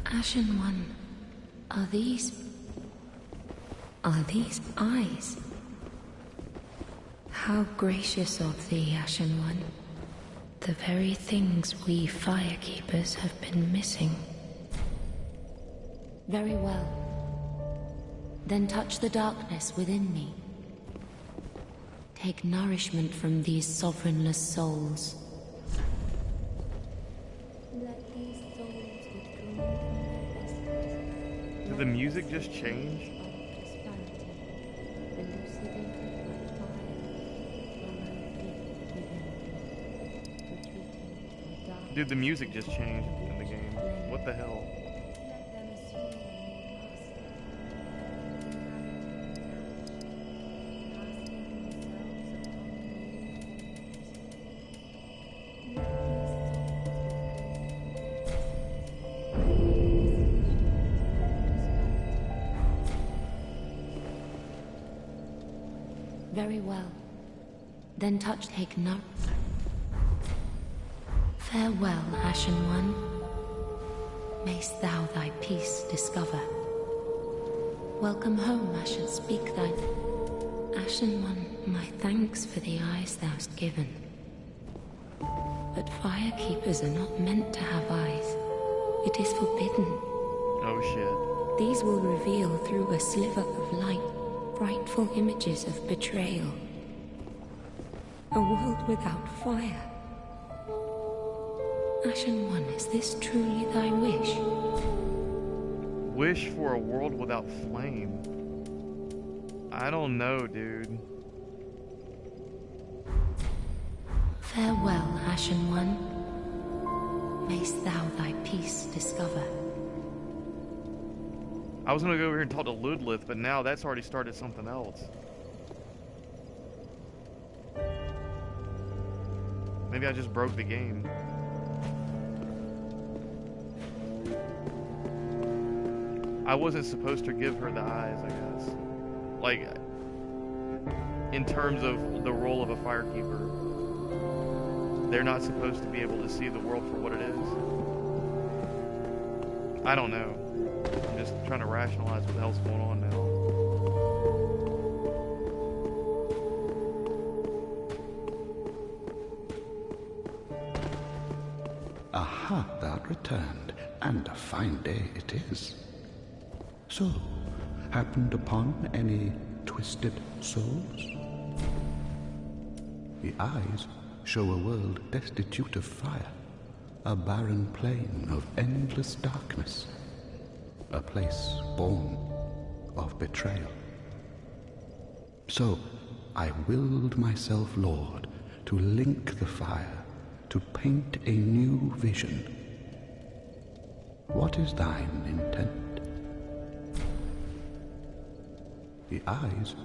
Ashen One, are these eyes? How gracious of thee, Ashen One. The very things we firekeepers have been missing. Very well. Then touch the darkness within me. Take nourishment from these sovereignless souls. Let these souls withdraw from their Did the music just change? Dude, the music just changed in the game. What the hell? Very well. Then take note. Farewell, Ashen One. Mayst thou thy peace discover. Welcome home, Ashen, speak thine. Ashen One, my thanks for the eyes thou'st given. But firekeepers are not meant to have eyes. It is forbidden. Oh shit. These will reveal through a sliver of light frightful images of betrayal. A world without fire. Ashen One, is this truly thy wish? Wish for a world without flame. I don't know, dude. Farewell, Ashen One. Mayst thou thy peace discover. I was gonna go over here and talk to Ludleth, but now that's already started something else. Maybe I just broke the game. I wasn't supposed to give her the eyes, I guess. Like, in terms of the role of a firekeeper, they're not supposed to be able to see the world for what it is. I don't know. I'm just trying to rationalize what the hell's going on now. Aha, thou'rt returned, and a fine day it is. So, happened upon any twisted souls? The eyes show a world destitute of fire, a barren plain of endless darkness. a place born of betrayal. So I willed myself Lord to link the fire, to paint a new vision. What is thine intent? The eyes,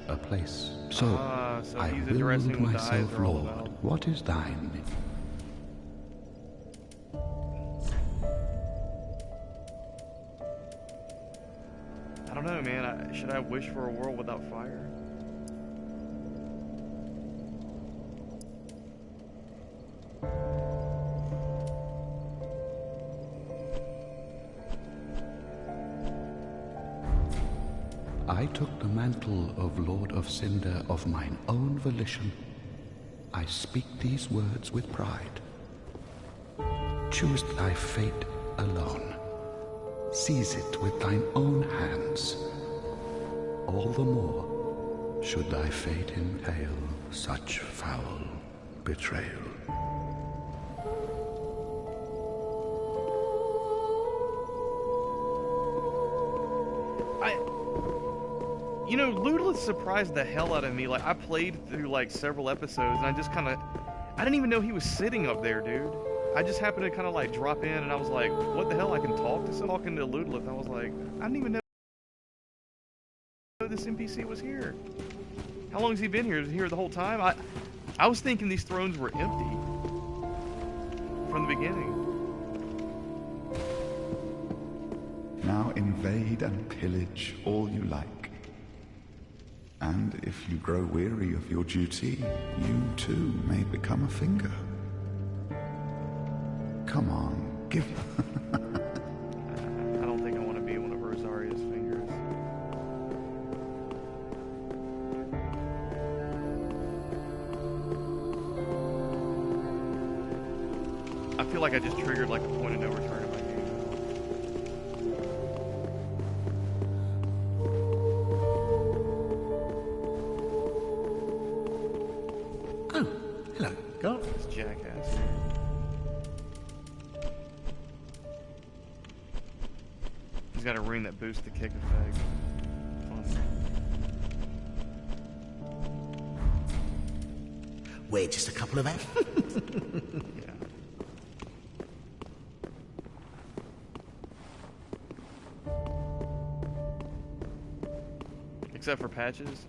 a place. So I he's willed addressing what the eyes myself are all Lord. about. What is thine? I don't know, man. Should I wish for a world without fire? I took the mantle of Lord of Cinder of mine own volition. I speak these words with pride. Choose thy fate alone. Seize it with thine own hands. All the more should thy fate entail such foul betrayal. You know, Ludlith surprised the hell out of me. Like, I played through, like, several episodes, and I just kind of... I didn't even know he was sitting up there, dude. I just happened to kind of, like, drop in, and I was like, what the hell, I can talk to someone? Talking to Ludlith, I was like, I didn't even know this NPC was here. How long has he been here? Is he here the whole time? I was thinking these thrones were empty from the beginning. Now invade and pillage all you like. And if you grow weary of your duty, you too may become a finger. Come on, give... I don't think I want to be one of Rosaria's fingers. I feel like I just triggered like a point of no return in my game. Oh, hello, God. This jackass. He's got a ring that boosts the kick effect. Fun. Wait just a couple of hours. Yeah. Except for patches.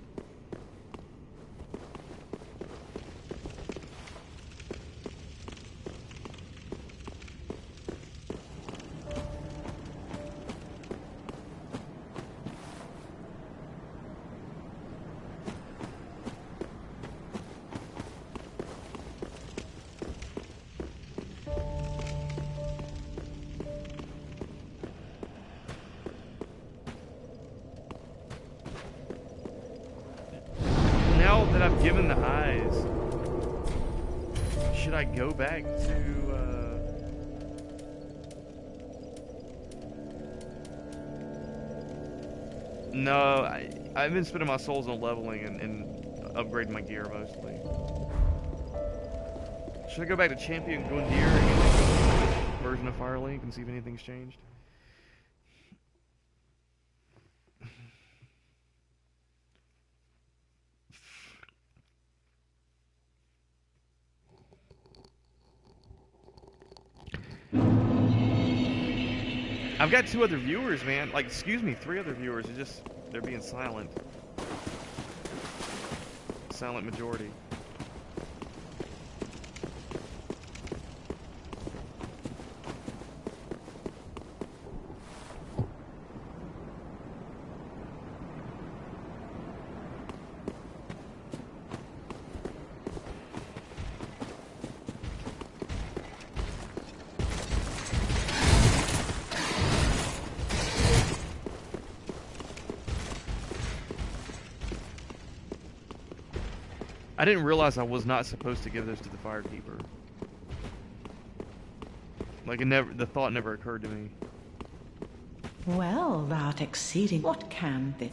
Now that I've given the eyes, should I go back to, No, I've been spending my souls on leveling and upgrading my gear mostly. Should I go back to Champion Gundyr and version of Firelink and see if anything's changed? I've got 2 other viewers, man. Like, excuse me, 3 other viewers. It's just, they're being silent. Silent majority. I didn't realize I was not supposed to give those to the Firekeeper. Like, the thought never occurred to me. Well, thou'rt exceeding. What can be?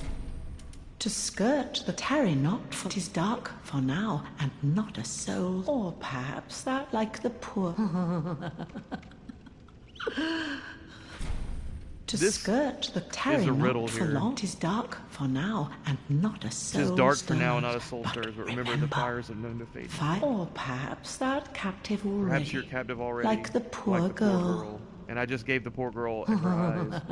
To skirt the tarry not, for 'tis dark for now, and not a soul. Or perhaps thou'rt like the poor. To This skirt the tarry is a not riddle for here. long. 'Tis dark for now, and not a soul Tis dark for now, stirs. not a soul stirs, but remember the fires have known to fade. Or perhaps that captive already. Perhaps you're captive already. Like the poor girl. And I just gave the poor girl her eyes.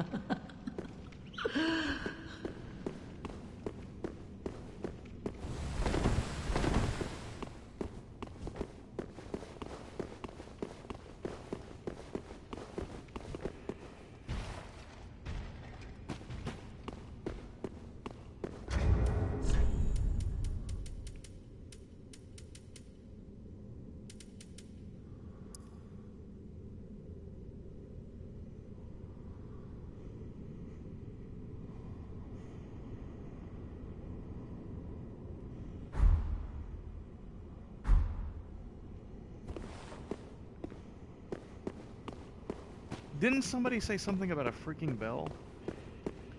Didn't somebody say something about a freaking bell?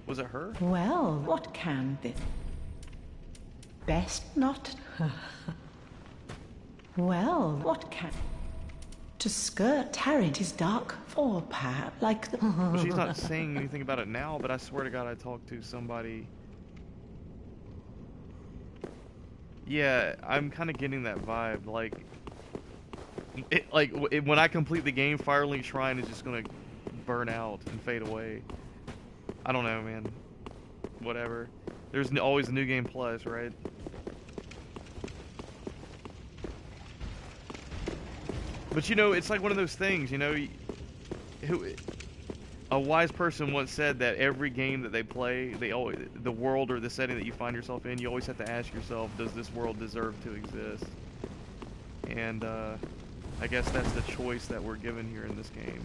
Was it her? Well, what can this? Best not. Well, what can? To skirt tarry, 'tis dark, or perhaps like the. Well, she's not saying anything about it now, but I swear to God, I talked to somebody. Yeah, I'm kind of getting that vibe. Like, when I complete the game, Firelink Shrine is just gonna burn out and fade away. I don't know, man. Whatever. There's always a new game plus, right? But you know, it's like one of those things, you know, a wise person once said that every game that they play, the world or the setting that you find yourself in, you always have to ask yourself, does this world deserve to exist? And I guess that's the choice that we're given here in this game.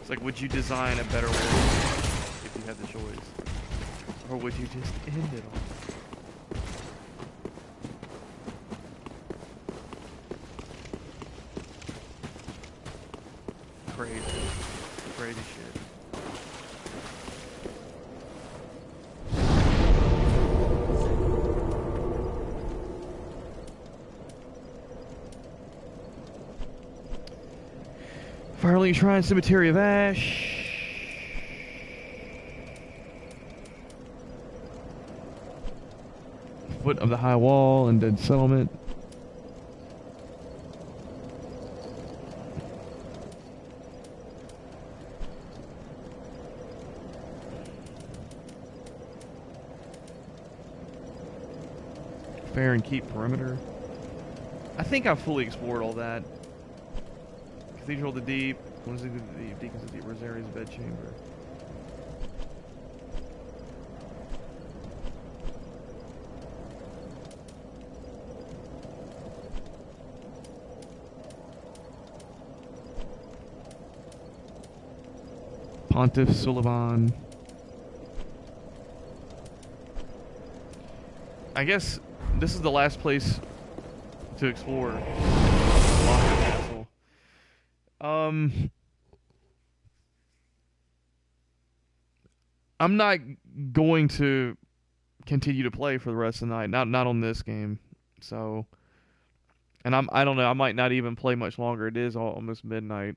It's like, would you design a better world if you had the choice? Or would you just end it all? Crazy. Crazy shit. Firelink Shrine, Cemetery of Ash. Foot of the High Wall and Dead Settlement. Fair and Keep Perimeter. I think I've fully explored all that. Cathedral of the Deep, Deacons of the Deep, Rosaria's Bedchamber. Pontiff Sullivan. I guess this is the last place to explore. Lockwood Castle. I'm not going to continue to play for the rest of the night. Not on this game. So, and I don't know. I might not even play much longer. It is almost midnight.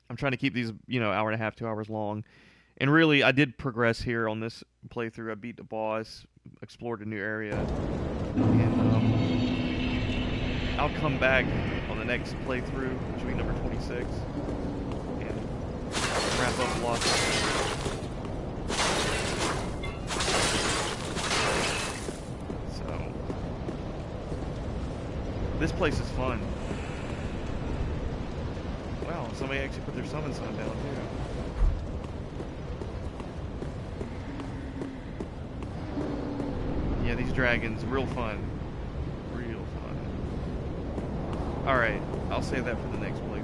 I'm trying to keep these, hour and a half, 2 hours long. And really, I did progress here on this playthrough. I beat the boss, explored a new area, and I'll come back on the next playthrough, which will be number 26, and wrap up Lost. So, this place is fun. Wow, somebody actually put their summon sign down too. Yeah, these dragons, real fun. Real fun. Alright, I'll save that for the next playthrough.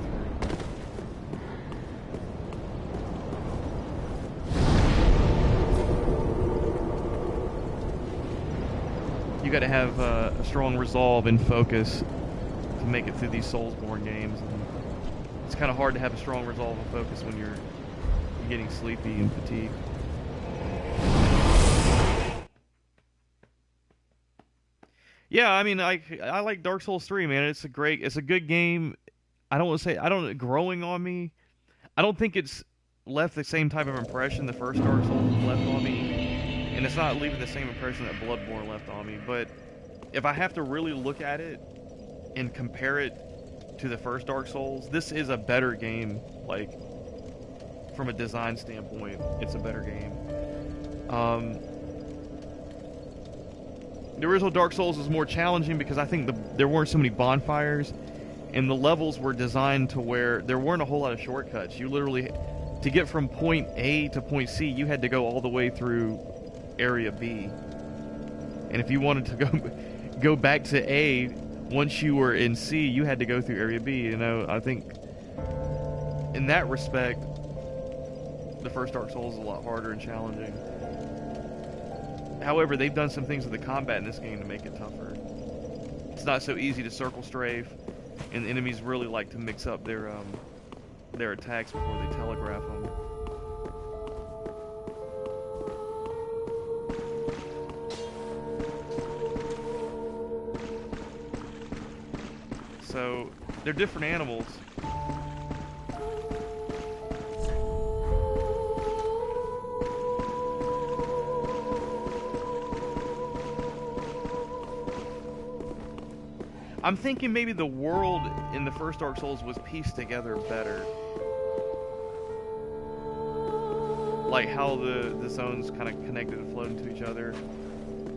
got to have a strong resolve and focus to make it through these Soulsborne games. And it's kind of hard to have a strong resolve and focus when you're getting sleepy and fatigued. Yeah, I mean, I like Dark Souls 3, man. It's a good game. I don't want to say, growing on me. I don't think it's left the same type of impression the first Dark Souls left on me, and it's not leaving the same impression that Bloodborne left on me. But if I have to really look at it and compare it to the first Dark Souls, this is a better game. Like, from a design standpoint, it's a better game. The original Dark Souls is more challenging because I think there weren't so many bonfires, and the levels were designed to where there weren't a whole lot of shortcuts. You literally, to get from point A to point C, you had to go all the way through area B. And if you wanted to go back to A, once you were in C, you had to go through area B. You know, I think in that respect, the first Dark Souls is a lot harder and challenging. However, they've done some things with the combat in this game to make it tougher. It's not so easy to circle strafe, and the enemies really like to mix up their attacks before they telegraph them. So, they're different animals. I'm thinking maybe the world in the first Dark Souls was pieced together better. Like how the zones kind of connected and flowed into each other.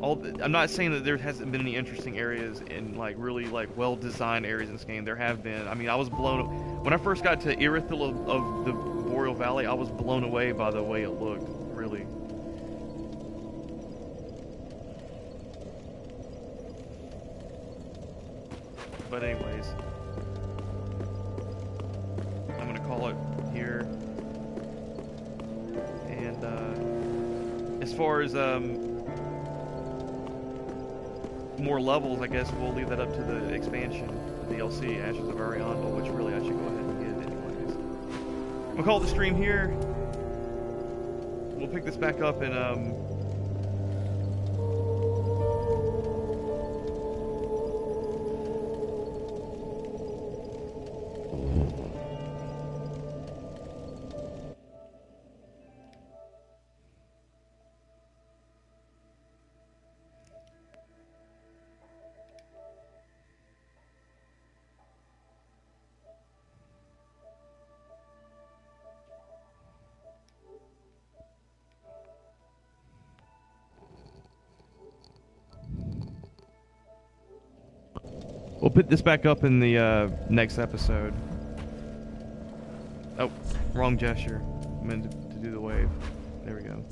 I'm not saying that there hasn't been any interesting areas and like really like well-designed areas in this game. There have been. I mean, I was blown... When I first got to Irithyll of the Boreal Valley, I was blown away by the way it looked, really. But anyways, I'm gonna call it here. And as far as more levels, I guess we'll leave that up to the expansion, the DLC, Ashes of Ariandel, which really I should go ahead and get anyways. I'm gonna call the stream here. We'll pick this back up in we'll put this back up in the next episode. Oh, wrong gesture. I meant to do the wave. There we go.